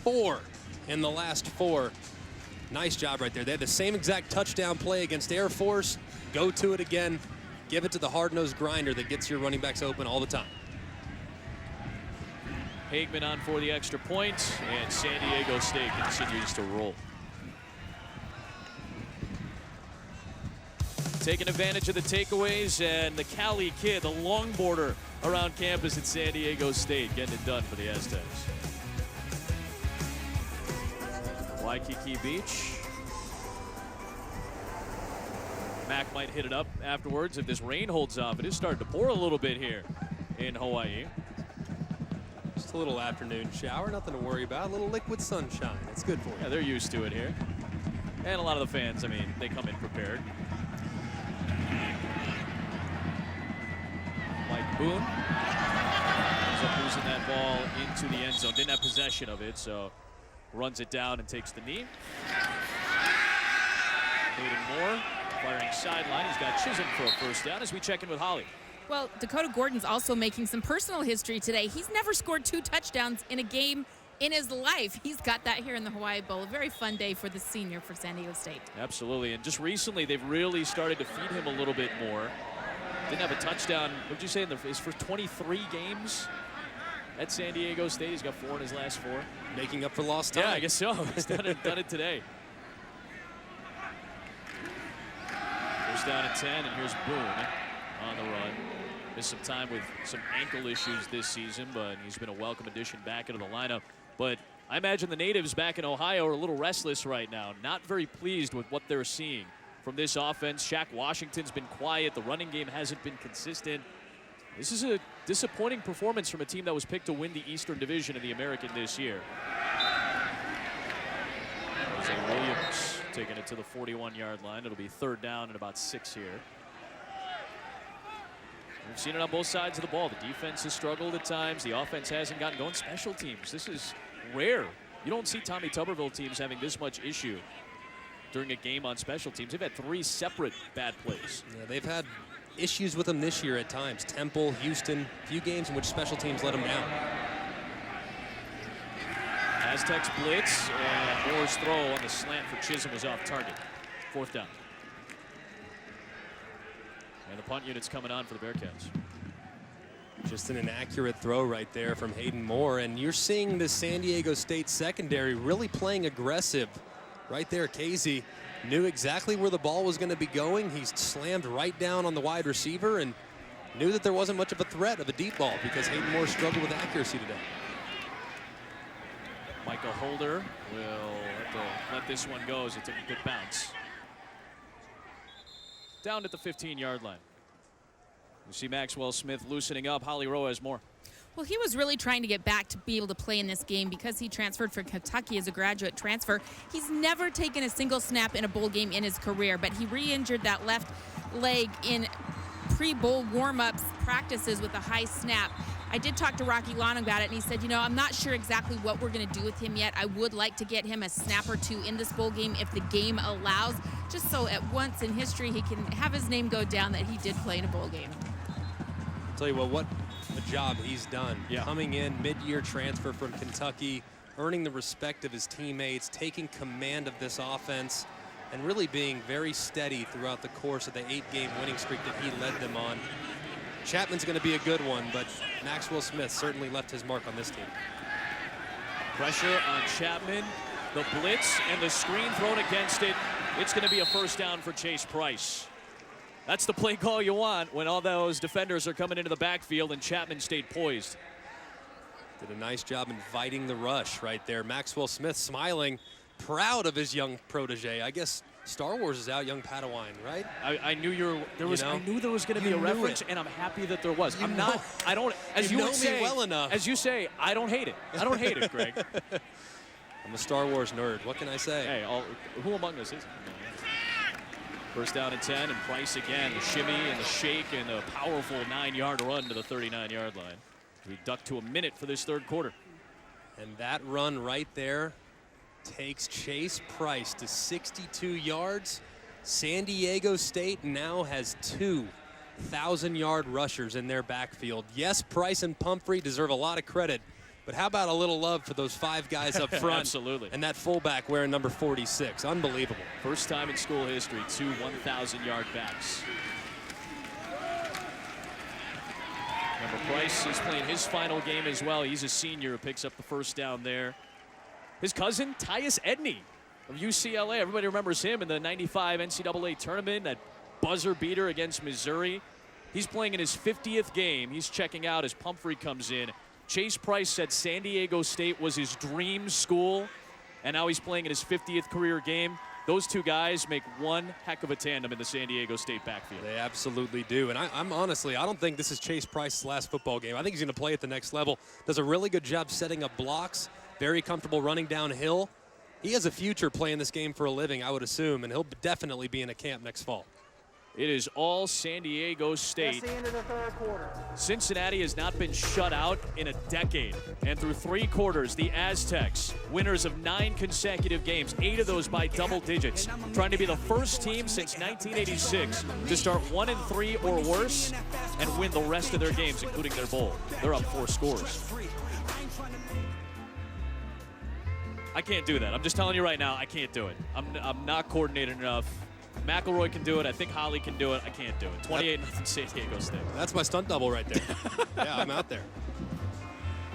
4 in the last 4. Nice job right there. They had the same exact touchdown play against Air Force. Go to it again. Give it to the hard-nosed grinder that gets your running backs open all the time. Hagman on for the extra point, and San Diego State continues to roll. taking advantage of the takeaways, and the Cali kid, the longboarder around campus at San Diego State, getting it done for the Aztecs. Waikiki Beach. Mac might hit it up afterwards if this rain holds off. It is starting to pour a little bit here in Hawaii. Just a little afternoon shower, nothing to worry about. A little liquid sunshine. That's good for you. Yeah, they're used to it here. And a lot of the fans, I mean, they come in prepared. Mike Boone ends up losing that ball into the end zone. Didn't have possession of it, so runs it down and takes the knee. Hayden Moore firing sideline. He's got Chisholm for a first down as we check in with Holly. Well, Dakota Gordon's also making some personal history today. He's never scored 2 touchdowns in a game in his life. He's got that here in the Hawai'i Bowl. A very fun day for the senior for San Diego State. Absolutely, and just recently they've really started to feed him a little bit more. Didn't have a touchdown, what did you say, in his first 23 games at San Diego State? He's got 4 in his last 4. Making up for lost time. Yeah, I guess so. He's done it today. First down and 10, and here's Boone on the run. Missed some time with some ankle issues this season, but he's been a welcome addition back into the lineup. But I imagine the natives back in Ohio are a little restless right now, not very pleased with what they're seeing from this offense. Shaq Washington's been quiet. The running game hasn't been consistent. This is a disappointing performance from a team that was picked to win the Eastern Division of the American this year. Williams taking it to the 41-yard line. It'll be 3rd down and about 6 here. We've seen it on both sides of the ball. The defense has struggled at times. The offense hasn't gotten going. Special teams, this is rare. You don't see Tommy Tuberville teams having this much issue during a game on special teams. They've had 3 separate bad plays. Yeah, they've had issues with them this year at times. Temple, Houston, a few games in which special teams let them down. Aztecs blitz, and Moore's throw on the slant for Chisholm was off target. 4th down. And the punt unit's coming on for the Bearcats. Just an inaccurate throw right there from Hayden Moore. And you're seeing the San Diego State secondary really playing aggressive. Right there, Casey knew exactly where the ball was going to be going. He slammed right down on the wide receiver and knew that there wasn't much of a threat of a deep ball because Hayden Moore struggled with accuracy today. Michael Holder will have to let this one go as it took a good bounce. Down at the 15-yard line. You see Maxwell Smith loosening up. Holly Rowe has more. Well, he was really trying to get back to be able to play in this game because he transferred from Kentucky as a graduate transfer. He's never taken a single snap in a bowl game in his career, but he re-injured that left leg in pre-bowl warm-ups practices with a high snap. I did talk to Rocky Long about it, and he said, you know, I'm not sure exactly what we're going to do with him yet. I would like to get him a snap or 2 in this bowl game if the game allows, just so at once in history he can have his name go down that he did play in a bowl game. I'll tell you what a job he's done. Yeah. Coming in, mid-year transfer from Kentucky, earning the respect of his teammates, taking command of this offense, and really being very steady throughout the course of the 8-game winning streak that he led them on. Chapman's going to be a good one, but Maxwell Smith certainly left his mark on this team. Pressure on Chapman, the blitz and the screen thrown against it. It's going to be a 1st down for Chase Price. That's the play call you want when all those defenders are coming into the backfield and Chapman stayed poised. Did a nice job inviting the rush right there. Maxwell Smith smiling, proud of his young protege. I guess Star Wars is out, young Padawan, right? I knew I knew there was going to be a reference, and I'm happy that there was. I don't, as you know would say, me well enough. As you say, I don't hate it. I don't hate it, Greg. I'm a Star Wars nerd. What can I say? Hey, who among us is? 1st down and 10, and Price again, the shimmy and the shake and the powerful 9-yard run to the 39-yard line. We duck to a minute for this 3rd quarter. And that run right there takes Chase Price to 62 yards. San Diego State now has 2 1,000-yard rushers in their backfield. Yes, Price and Pumphrey deserve a lot of credit, but how about a little love for those 5 guys up front? Absolutely. And that fullback wearing number 46. Unbelievable. First time in school history, 2 1,000-yard backs. Remember, Price is playing his final game as well. He's a senior who picks up the 1st down there. His cousin, Tyus Edney of UCLA. Everybody remembers him in the '95 NCAA tournament, that buzzer beater against Missouri. He's playing in his 50th game. He's checking out as Pumphrey comes in. Chase Price said San Diego State was his dream school, and now he's playing in his 50th career game. Those two guys make one heck of a tandem in the San Diego State backfield. They absolutely do. And I'm honestly, I don't think this is Chase Price's last football game. I think he's going to play at the next level. Does a really good job setting up blocks, very comfortable running downhill. He has a future playing this game for a living, I would assume, and he'll definitely be in a camp next fall. It is all San Diego State. That's the end of the third quarter. Cincinnati has not been shut out in a decade. And through 3 quarters, the Aztecs, winners of 9 consecutive games, 8 of those by double digits, trying to be the first team since 1986 to start 1-3 or worse and win the rest of their games, including their bowl. They're up 4 scores. I can't do that. I'm just telling you right now, I can't do it. I'm not coordinated enough. McElroy can do it. I think Holly can do it. I can't do it. 28-0 San Diego State. That's my stunt double right there. Yeah, I'm out there.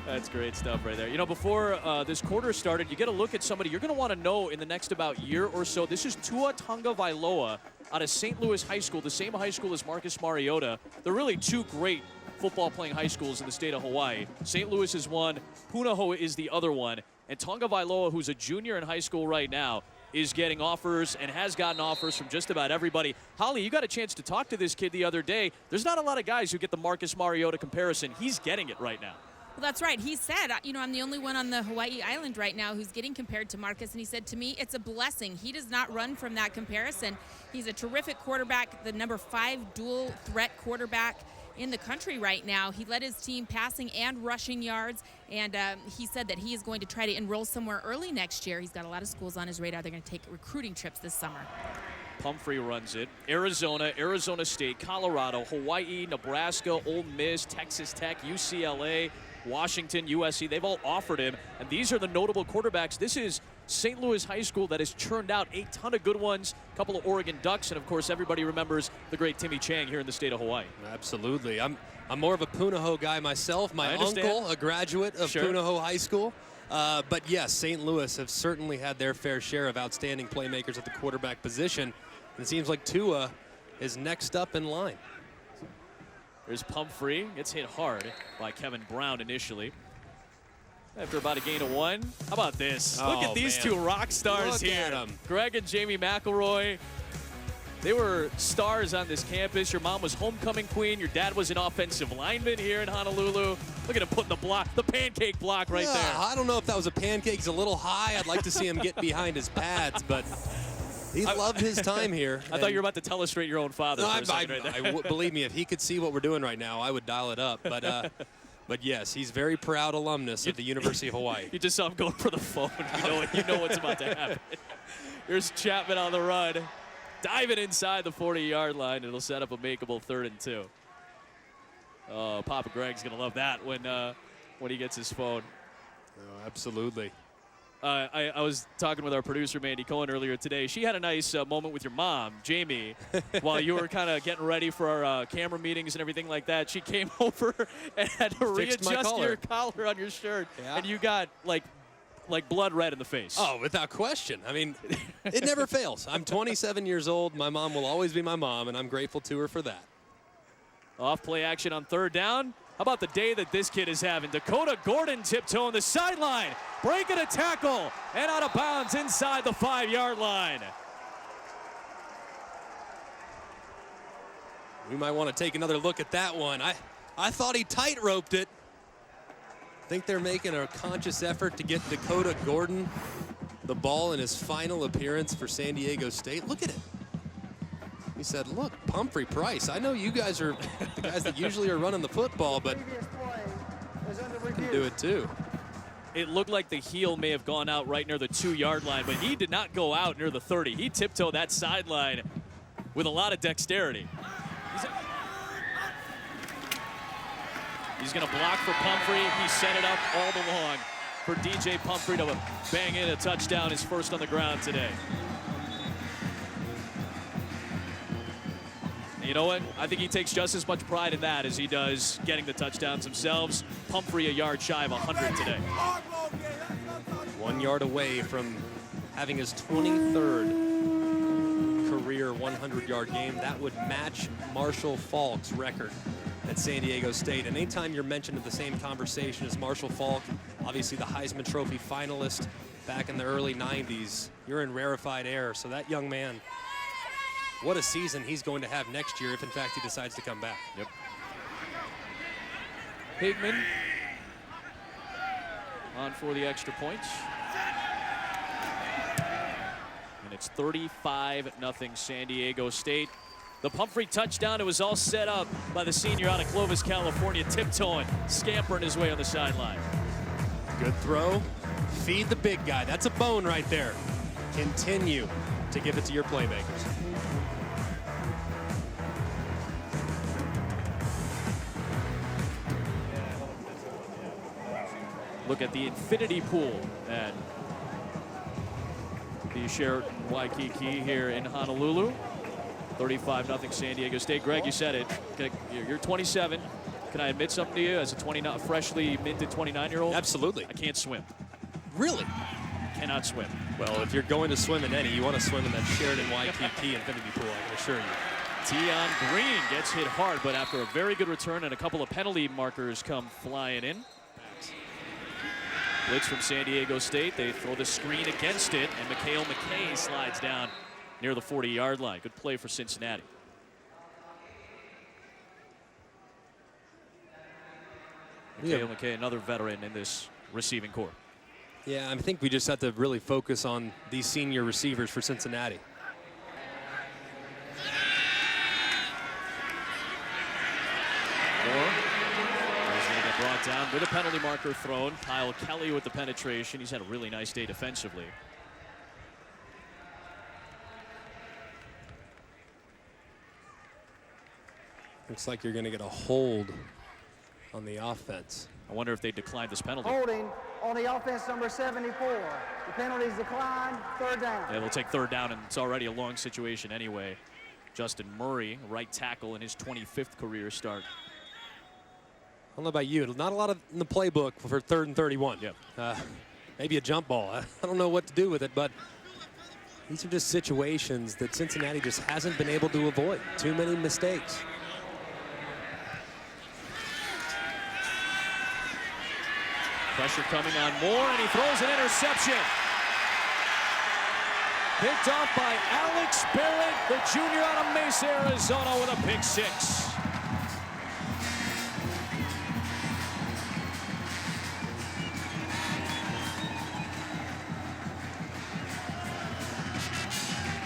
That's great stuff right there. You know, before this quarter started, you get a look at somebody you're going to want to know in the next about year or so. This is Tua Tagovailoa out of St. Louis High School, the same high school as Marcus Mariota. They're really 2 great football-playing high schools in the state of Hawaii. St. Louis is one. Punahou is the other one. And Tagovailoa, who's a junior in high school right now, is getting offers and has gotten offers from just about everybody. Holly, you got a chance to talk to this kid the other day. There's not a lot of guys who get the Marcus Mariota comparison. He's getting it right now. Well, that's right. He said, you know, I'm the only one on the Hawaii Island right now who's getting compared to Marcus. And he said, to me, it's a blessing. He does not run from that comparison. He's a terrific quarterback, the number 5 dual threat quarterback in the country right now. He led his team passing and rushing yards, and he said that he is going to try to enroll somewhere early next year. He's got a lot of schools on his radar. They're going to take recruiting trips this summer. Pumphrey runs it. Arizona, Arizona State, Colorado, Hawaii, Nebraska, Ole Miss, Texas Tech, UCLA, Washington, USC. They've all offered him, and these are the notable quarterbacks. This is St. Louis High School that has churned out a ton of good ones, a couple of Oregon Ducks, and of course everybody remembers the great Timmy Chang here in the state of Hawaii. Absolutely. I'm more of a Punahou guy myself. My uncle, a graduate of Punahou High School. But yes, St. Louis have certainly had their fair share of outstanding playmakers at the quarterback position. And it seems like Tua is next up in line. There's Pumphrey. Gets hit hard by Kevin Brown initially. After about a gain of 1. How about this? Look at these 2 rock stars here. Greg and Jamie McElroy. They were stars on this campus. Your mom was homecoming queen. Your dad was an offensive lineman here in Honolulu. Look at him putting the pancake block right there. I don't know if that was a pancake. He's a little high. I'd like to see him get behind his pads, but he loved his time here. I thought you were about to illustrate your own father. No, believe me, if he could see what we're doing right now, I would dial it up. But yes, he's very proud alumnus of the University of Hawaii. You just saw him going for the phone. You know what's about to happen. Here's Chapman on the run, diving inside the 40-yard line. It'll set up a makeable 3rd and 2. Oh, Papa Greg's gonna love that when he gets his phone. Oh, absolutely. I was talking with our producer, Mandy Cohen, earlier today. She had a nice moment with your mom, Jamie, while you were kind of getting ready for our camera meetings and everything like that. She came over and had to readjust your collar on your shirt, and you got like blood red in the face. Oh, without question. I mean, it never fails. I'm 27 years old. My mom will always be my mom, and I'm grateful to her for that. Off play action on 3rd down. How about the day that this kid is having? Dakota Gordon tiptoeing the sideline, breaking a tackle, and out of bounds inside the 5-yard line. We might want to take another look at that one. I thought he tight-roped it. I think they're making a conscious effort to get Dakota Gordon the ball in his final appearance for San Diego State. Look at it. He said, look, Pumphrey, Price, I know you guys are the guys that usually are running the football, but you can do it too. It looked like the heel may have gone out right near the 2-yard line, but he did not go out near the 30. He tiptoed that sideline with a lot of dexterity. He's going to block for Pumphrey. He set it up all along for DJ Pumphrey to bang in a touchdown, his first on the ground today. You know what? I think he takes just as much pride in that as he does getting the touchdowns themselves. Pumphrey a yard shy of 100 today. 1 yard away from having his 23rd career career 100-yard game. That would match Marshall Faulk's record at San Diego State. And anytime you're mentioned in the same conversation as Marshall Faulk, obviously the Heisman Trophy finalist back in the early 90s, you're in rarefied air. So that young man, what a season he's going to have next year if, in fact, he decides to come back. Yep. Higman on for the extra points. And it's 35-0 San Diego State. The Pumphrey touchdown, it was all set up by the senior out of Clovis, California, tiptoeing, scampering his way on the sideline. Good throw. Feed the big guy. That's a bone right there. Continue to give it to your playmakers. Look at the infinity pool at the Sheraton Waikiki here in Honolulu. 35-0 San Diego State. Greg, you said it. You're 27. Can I admit something to you as a freshly minted 29-year-old? Absolutely. I can't swim. Really? Cannot swim. Well, if you're going to swim in any, you want to swim in that Sheraton Waikiki infinity pool, I can assure you. Tion Green gets hit hard, but after a very good return and a couple of penalty markers come flying in. Blitz from San Diego State. They throw the screen against it, and Mikhail McKay slides down near the 40-yard line. Good play for Cincinnati. Mikhail McKay, another veteran in this receiving corps. Yeah, I think we just have to really focus on these senior receivers for Cincinnati. Moore is going to get brought down with a penalty marker thrown. Kyle Kelly with the penetration. He's had a really nice day defensively. Looks like you're going to get a hold on the offense. I wonder if they declined this penalty. Holding on the offense, number 74. The penalty's declined, third down. Yeah, they'll take third down, and it's already a long situation anyway. Justin Murray, right tackle in his 25th career start. I don't know about you, not a lot in the playbook for 3rd and 31. Yep. Maybe a jump ball. I don't know what to do with it, but these are just situations that Cincinnati just hasn't been able to avoid. Too many mistakes. Pressure coming on Moore, and he throws an interception. Picked off by Alex Barrett, the junior out of Mesa, Arizona, with a pick six.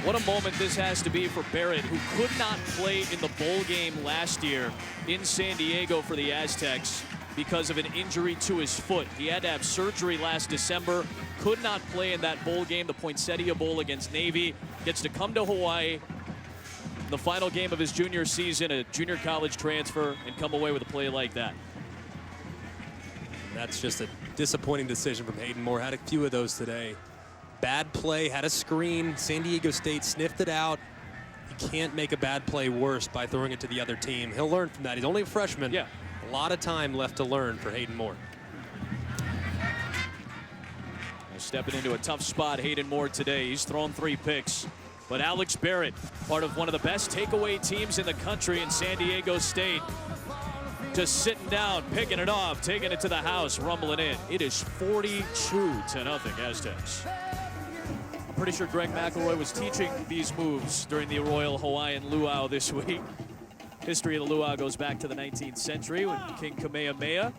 What a moment this has to be for Barrett, who could not play in the bowl game last year in San Diego for the Aztecs because of an injury to his foot. He had to have surgery last December, could not play in that bowl game, the Poinsettia Bowl against Navy. Gets to come to Hawaii, the final game of his junior season, a junior college transfer, and come away with a play like that. That's just a disappointing decision from Hayden Moore. Had a few of those today. Bad play, had a screen. San Diego State sniffed it out. You can't make a bad play worse by throwing it to the other team. He'll learn from that. He's only a freshman. Yeah. A lot of time left to learn for Hayden Moore. Stepping into a tough spot, Hayden Moore today. He's thrown 3 picks. But Alex Barrett, part of one of the best takeaway teams in the country in San Diego State, just sitting down, picking it off, taking it to the house, rumbling in. It is 42-0 Aztecs. I'm pretty sure Greg McElroy was teaching these moves during the Royal Hawaiian Luau this week. History of the luau goes back to the 19th century when King Kamehameha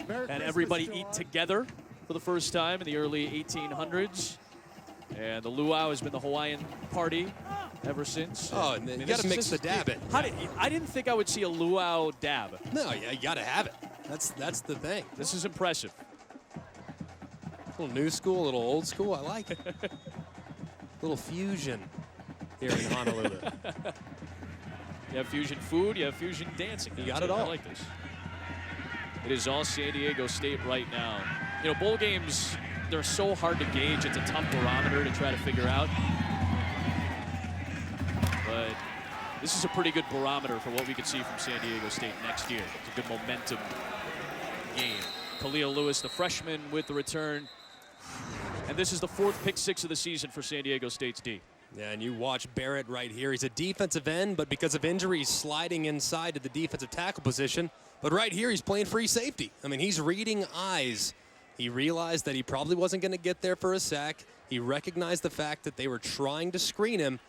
had everybody eat together for the first time in the early 1800s. And the luau has been the Hawaiian party ever since. Oh, and then you got to mix the dab in. I didn't think I would see a luau dab. No, yeah, you got to have it. That's the thing. This is impressive. A little new school, a little old school. I like it. A little fusion here in Honolulu. You have fusion food, you have fusion dancing. You got it all. I like this. It is all San Diego State right now. You know, bowl games, they're so hard to gauge. It's a tough barometer to try to figure out. But this is a pretty good barometer for what we could see from San Diego State next year. It's a good momentum game. Khalil Lewis, the freshman, with the return. And this is the 4th pick 6 of the season for San Diego State's D. Yeah, and you watch Barrett right here. He's a defensive end, but because of injury, he's sliding inside to the defensive tackle position. But right here, he's playing free safety. I mean, he's reading eyes. He realized that he probably wasn't going to get there for a sack. He recognized the fact that they were trying to screen him,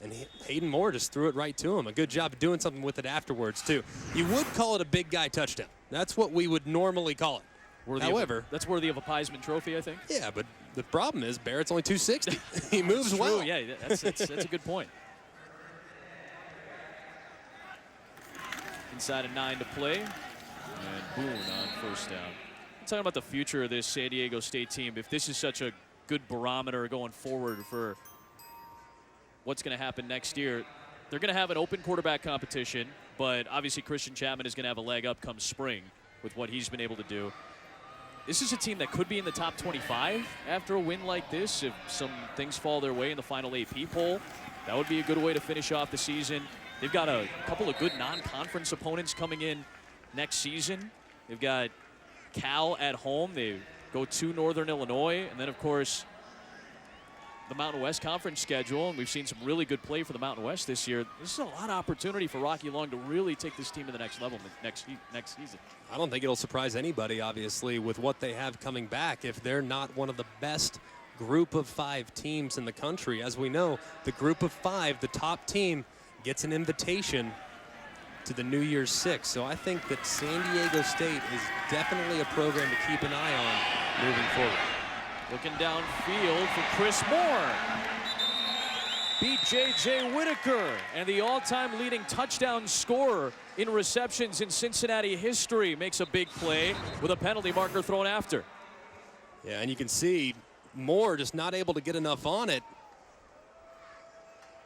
and Hayden Moore just threw it right to him. A good job of doing something with it afterwards, too. You would call it a big guy touchdown. That's what we would normally call it. However, that's worthy of a Heisman Trophy, I think. Yeah, but the problem is Barrett's only 260. He moves well. Yeah, that's a good point. Inside of 9 to play, and Boone on first down. I'm talking about the future of this San Diego State team. If this is such a good barometer going forward for what's going to happen next year, they're going to have an open quarterback competition, but obviously Christian Chapman is going to have a leg up come spring with what he's been able to do. This is a team that could be in the top 25 after a win like this. If some things fall their way in the final AP poll, that would be a good way to finish off the season. They've got a couple of good non-conference opponents coming in next season. They've got Cal at home. They go to Northern Illinois. And then, of course, the Mountain West Conference schedule. And we've seen some really good play for the Mountain West this year. This is a lot of opportunity for Rocky Long to really take this team to the next level next season. I don't think it'll surprise anybody, obviously, with what they have coming back if they're not one of the best group of 5 teams in the country. As we know, the group of 5, the top team, gets an invitation to the New Year's Six. So I think that San Diego State is definitely a program to keep an eye on moving forward. Looking downfield for Chris Moore. Beat J.J. Whitaker and the all-time leading touchdown scorer in receptions in Cincinnati history makes a big play with a penalty marker thrown after. Yeah, and you can see Moore just not able to get enough on it.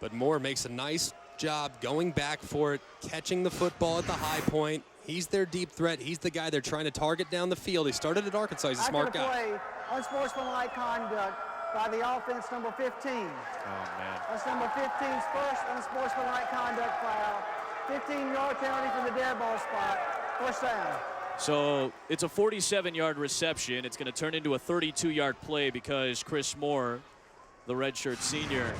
But Moore makes a nice job going back for it, catching the football at the high point. He's their deep threat. He's the guy they're trying to target down the field. He started at Arkansas. He's a smart guy. Play, unsportsmanlike conduct by the offense, number 15. Oh, man. That's number 15's first unsportsmanlike conduct foul. 15-yard penalty from the dead ball spot. First down. So it's a 47-yard reception. It's going to turn into a 32-yard play because Chris Moore, the redshirt senior,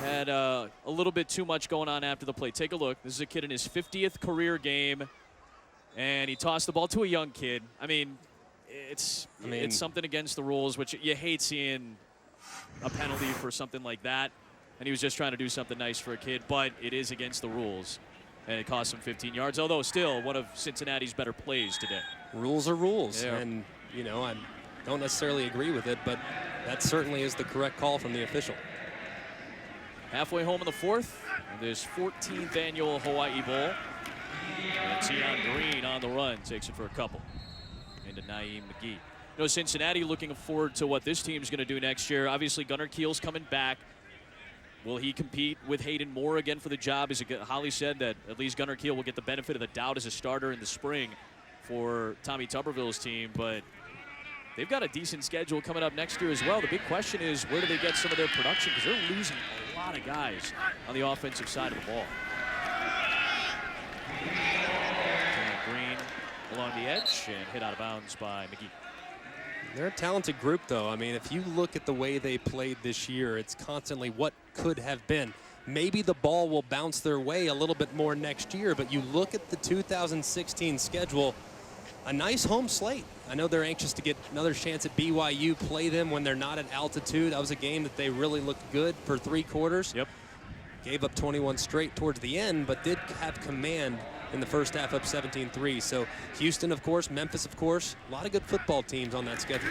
had a little bit too much going on after the play. Take a look. This is a kid in his 50th career game, and he tossed the ball to a young kid. I mean, it's something against the rules, which you hate seeing a penalty for something like that. And he was just trying to do something nice for a kid, but it is against the rules. And it cost him 15 yards, although still one of Cincinnati's better plays today. Rules are rules. Yeah. And, you know, I don't necessarily agree with it, but that certainly is the correct call from the official. Halfway home in the fourth, this 14th Annual Hawai'i Bowl. And Tion Green on the run, takes it for a couple. Into Naeem McGee. You know, Cincinnati looking forward to what this team's going to do next year. Obviously, Gunner Kiel's coming back. Will he compete with Hayden Moore again for the job? Holly said that at least Gunner Kiel will get the benefit of the doubt as a starter in the spring for Tommy Tuberville's team, but they've got a decent schedule coming up next year as well. The big question is, where do they get some of their production? Because they're losing a lot of guys on the offensive side of the ball. Green along the edge and hit out of bounds by McGee. They're a talented group, though. I mean, if you look at the way they played this year, it's constantly what could have been. Maybe the ball will bounce their way a little bit more next year, but you look at the 2016 schedule, a nice home slate. I know they're anxious to get another chance at BYU, play them when they're not at altitude. That was a game that they really looked good for 3 quarters. Yep. Gave up 21 straight towards the end, but did have command in the first half, up 17-3. So Houston, of course, Memphis, of course, a lot of good football teams on that schedule.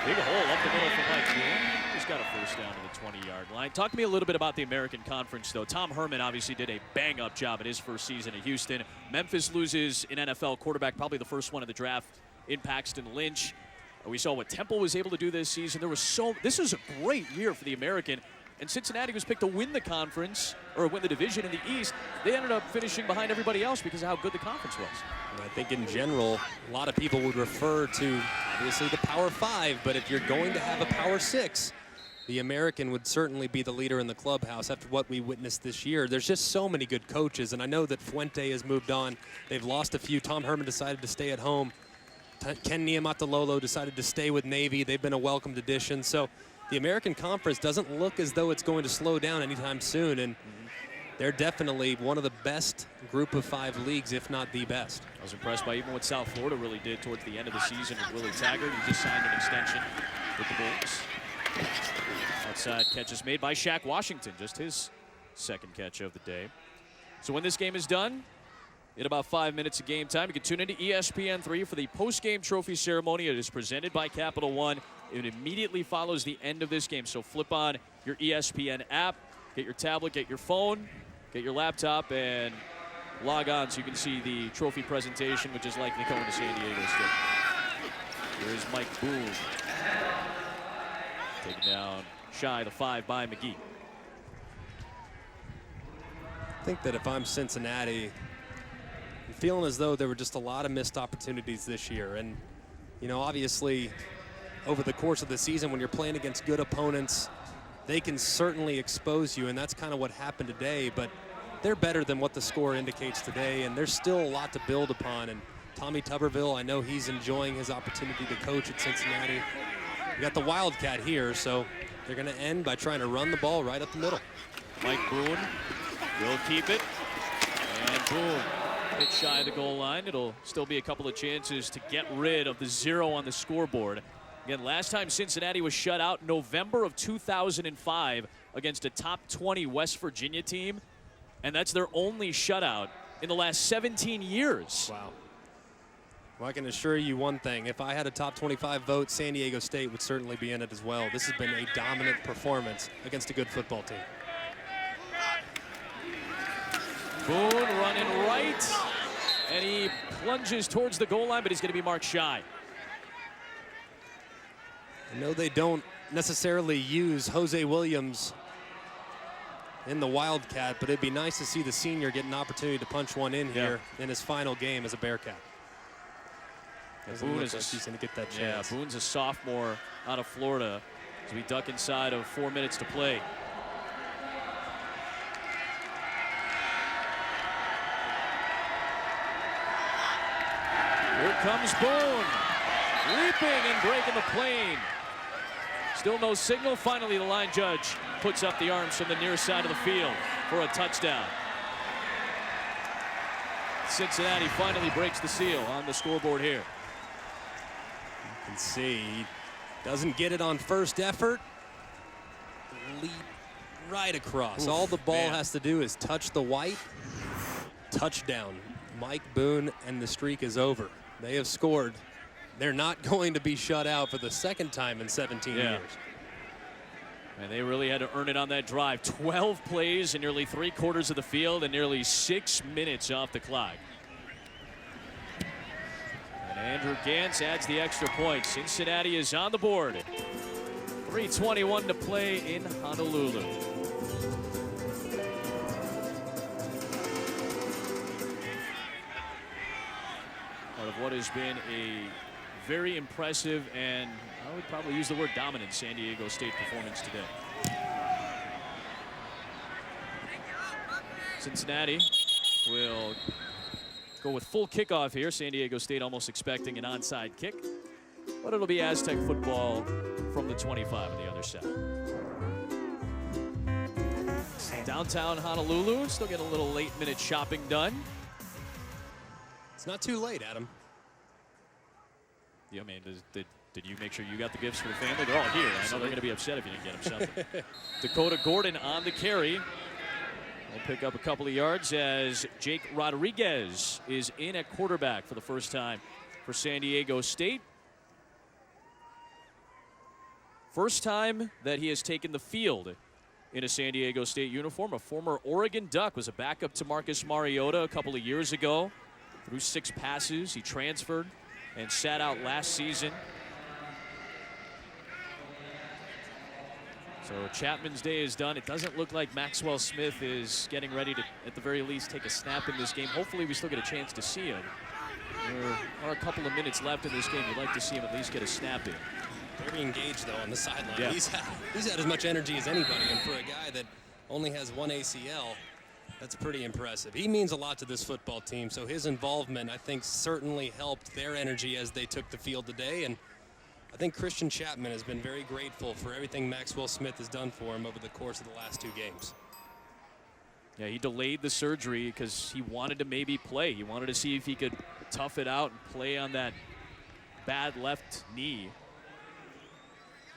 Big hole up the middle for Mike Boone. Just got a first down to the 20-yard line. Talk to me a little bit about the American Conference, though. Tom Herman obviously did a bang-up job in his first season at Houston. Memphis loses an NFL quarterback, probably the first one of the draft, in Paxton Lynch. We saw what Temple was able to do this season. This is a great year for the American. And Cincinnati was picked to win the conference, or win the division in the East. They ended up finishing behind everybody else because of how good the conference was. And I think in general, a lot of people would refer to, obviously, the Power 5, but if you're going to have a Power 6, the American would certainly be the leader in the clubhouse after what we witnessed this year. There's just so many good coaches, and I know that Fuente has moved on. They've lost a few. Tom Herman decided to stay at home. Ken Niumatalolo decided to stay with Navy. They've been a welcomed addition. So the American Conference doesn't look as though it's going to slow down anytime soon, and they're definitely one of the best group of 5 leagues, if not the best. I was impressed by even what South Florida really did towards the end of the season with Willie Taggart. He just signed an extension with the Bulls. Outside catch is made by Shaq Washington, just his second catch of the day. So when this game is done, in about 5 minutes of game time, you can tune into ESPN3 for the post-game trophy ceremony. It is presented by Capital One. It immediately follows the end of this game. So flip on your ESPN app, get your tablet, get your phone, get your laptop, and log on so you can see the trophy presentation, which is likely going to San Diego State. Here's Mike Boone. Taken down shy of the 5 by McGee. I think that if I'm Cincinnati, I'm feeling as though there were just a lot of missed opportunities this year. And, you know, obviously, over the course of the season, when you're playing against good opponents, they can certainly expose you, and that's kind of what happened today. But they're better than what the score indicates today, and there's still a lot to build upon. And Tommy Tuberville, I know he's enjoying his opportunity to coach at Cincinnati. We got the Wildcat here, so they're going to end by trying to run the ball right up the middle. Mike Boone will keep it, and Boone hit shy of the goal line. It'll still be a couple of chances to get rid of the 0 on the scoreboard. Again, last time Cincinnati was shut out, November of 2005 against a top 20 West Virginia team, and that's their only shutout in the last 17 years. Wow. Well, I can assure you one thing. If I had a top 25 vote, San Diego State would certainly be in it as well. This has been a dominant performance against a good football team. Boone running right, and he plunges towards the goal line, but he's going to be marked shy. I know they don't necessarily use Jose Williams in the Wildcat, but it'd be nice to see the senior get an opportunity to punch one in here in his final game as a Bearcat. Boone is he's going to get that chance. Yeah, Boone's a sophomore out of Florida as we duck inside of 4 minutes to play. Here comes Boone, leaping and breaking the plane. Still no signal. Finally, the line judge puts up the arms from the near side of the field for a touchdown. Cincinnati finally breaks the seal on the scoreboard here. You can see he doesn't get it on first effort. Leap right across. Oof, all the ball man. has to do is touch the white. Touchdown. Mike Boone, and the streak is over. They have scored. They're not going to be shut out for the second time in 17 years. And they really had to earn it on that drive. 12 plays in nearly 3/4 of the field and nearly 6 minutes off the clock. And Andrew Gantz adds the extra point. Cincinnati is on the board. 3:21 to play in Honolulu. Part of what has been a very impressive and I would probably use the word dominant San Diego State performance today. Cincinnati will go with full kickoff here. San Diego State almost expecting an onside kick, but it'll be Aztec football from the 25 on the other side. Downtown Honolulu, still getting a little late-minute shopping done. It's not too late, Adam. Yeah, I mean, did you make sure you got the gifts for the family? They're all here. I know they're going to be upset if you didn't get them something. Dakota Gordon on the carry. Will pick up a couple of yards as Jake Rodriguez is in at quarterback for the first time for San Diego State. First time that he has taken the field in a San Diego State uniform. A former Oregon Duck, was a backup to Marcus Mariota a couple of years ago. Threw 6 passes. He transferred and sat out last season. So Chapman's day is done. It doesn't look like Maxwell Smith is getting ready to, at the very least, take a snap in this game. Hopefully we still get a chance to see him. There are a couple of minutes left in this game. You'd like to see him at least get a snap in. Very engaged, though, on the sideline. Yeah. He's had as much energy as anybody, and for a guy that only has 1 ACL, that's pretty impressive. He means a lot to this football team, so his involvement, I think, certainly helped their energy as they took the field today. And I think Christian Chapman has been very grateful for everything Maxwell Smith has done for him over the course of the last 2 games. Yeah, he delayed the surgery because he wanted to maybe play. He wanted to see if he could tough it out and play on that bad left knee.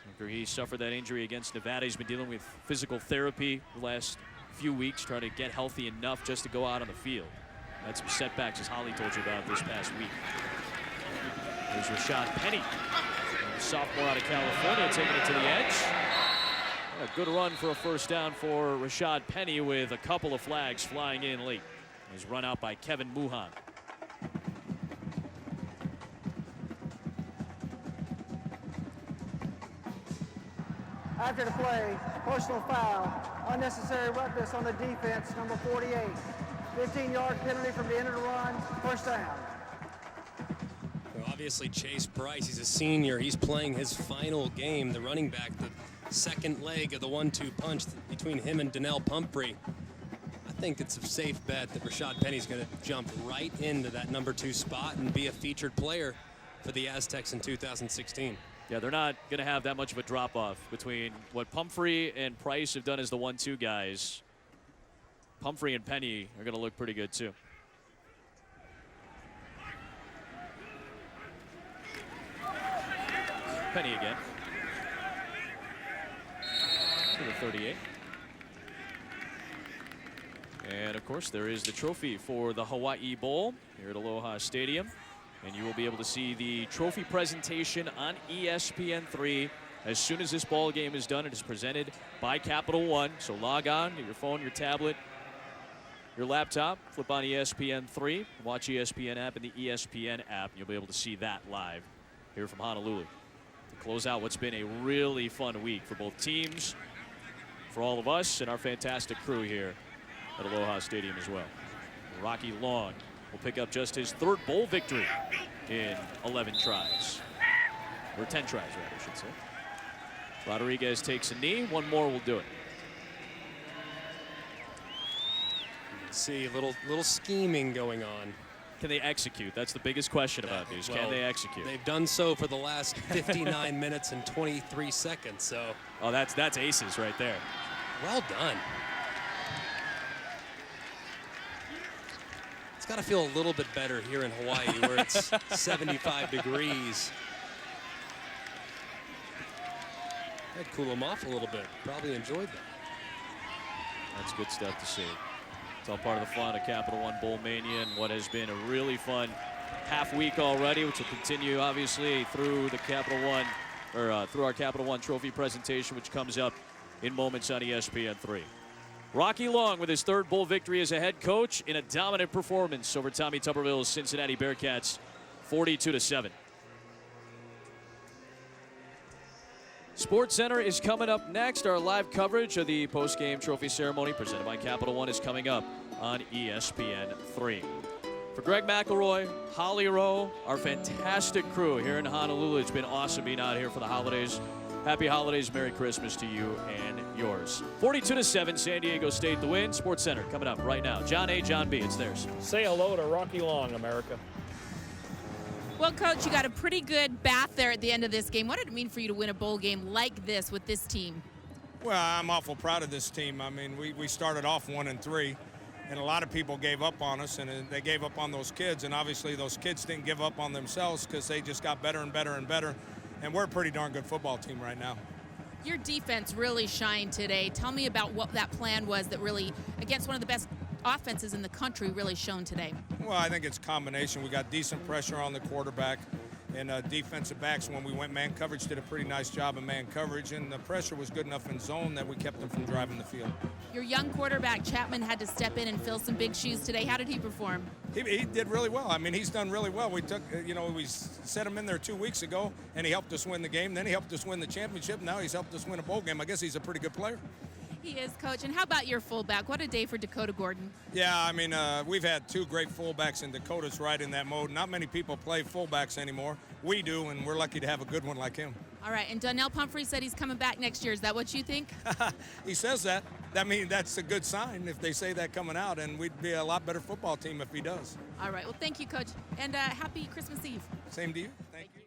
After he suffered that injury against Nevada, he's been dealing with physical therapy the last few weeks, trying to get healthy enough just to go out on the field. Had some setbacks, as Holly told you about this past week. There's Rashad Penny, sophomore out of California, taking it to the edge. A good run for a first down for Rashad Penny, with a couple of flags flying in late. He's run out by Kevin Muhan. After the play, personal foul, unnecessary roughness on the defense, number 48. 15-yard penalty from the end of the run, first down. Well, obviously, Chase Bryce, he's a senior. He's playing his final game, the running back, the second leg of the 1-2 punch between him and Donnel Pumphrey. I think it's a safe bet that Rashad Penny's going to jump right into that number 2 spot and be a featured player for the Aztecs in 2016. Yeah, they're not going to have that much of a drop-off between what Pumphrey and Price have done as the 1-2 guys. Pumphrey and Penny are going to look pretty good, too. Penny again. To the 38. And, of course, there is the trophy for the Hawai'i Bowl here at Aloha Stadium. And you will be able to see the trophy presentation on ESPN3 as soon as this ball game is done. It is presented by Capital One. So log on to your phone, your tablet, your laptop, flip on ESPN3, watch ESPN app and the ESPN app. You'll be able to see that live here from Honolulu to close out what's been a really fun week for both teams, for all of us, and our fantastic crew here at Aloha Stadium as well. Rocky Long will pick up just his 3rd bowl victory in 11 tries. Or 10 tries, rather, I should say. Rodriguez takes a knee. One more will do it. See, a little scheming going on. Can they execute? That's the biggest question about these. Can they execute? They've done so for the last 59 minutes and 23 seconds. So, oh, that's aces right there. Well done. It's got to feel a little bit better here in Hawaii, where it's 75 degrees. That'd cool them off a little bit. Probably enjoyed that. That's good stuff to see. It's all part of the fun of Capital One Bowl Mania and what has been a really fun half week already, which will continue obviously through the Capital One, or through our Capital One Trophy presentation, which comes up in moments on ESPN3. Rocky Long with his 3rd bowl victory as a head coach in a dominant performance over Tommy Tuberville's Cincinnati Bearcats, 42-7. Sports Center is coming up next. Our live coverage of the post-game trophy ceremony presented by Capital One is coming up on ESPN3. For Greg McElroy, Holly Rowe, our fantastic crew here in Honolulu, it's been awesome being out here for the holidays. Happy holidays, Merry Christmas to you and yours. 42-7, San Diego State the win. Sports Center coming up right now. John A., John B., it's theirs. Say hello to Rocky Long, America. Well, Coach, you got a pretty good bath there at the end of this game. What did it mean for you to win a bowl game like this with this team? Well, I'm awful proud of this team. I mean, we started off 1-3, and a lot of people gave up on us, and they gave up on those kids, and obviously those kids didn't give up on themselves because they just got better and better and better, and we're a pretty darn good football team right now. Your defense really shined today. Tell me about what that plan was that really, against one of the best offenses in the country, really shown today. Well, I think it's a combination. We got decent pressure on the quarterback, and defensive backs, when we went man coverage, did a pretty nice job of man coverage, and the pressure was good enough in zone that we kept them from driving the field. Your young quarterback, Chapman, had to step in and fill some big shoes today. How did he perform? He did really well. I mean, he's done really well. We took, we set him in there 2 weeks ago, and he helped us win the game. Then he helped us win the championship. Now he's helped us win a bowl game. I guess he's a pretty good player. He is, Coach. And how about your fullback? What a day for Dakota Gordon. Yeah, I mean, we've had 2 great fullbacks, and Dakota's right in that mode. Not many people play fullbacks anymore. We do, and we're lucky to have a good one like him. All right, and Donnel Pumphrey said he's coming back next year. Is that what you think? He says that. That means that's a good sign if they say that coming out, and we'd be a lot better football team if he does. All right, well, thank you, Coach, and happy Christmas Eve. Same to you. Thank you.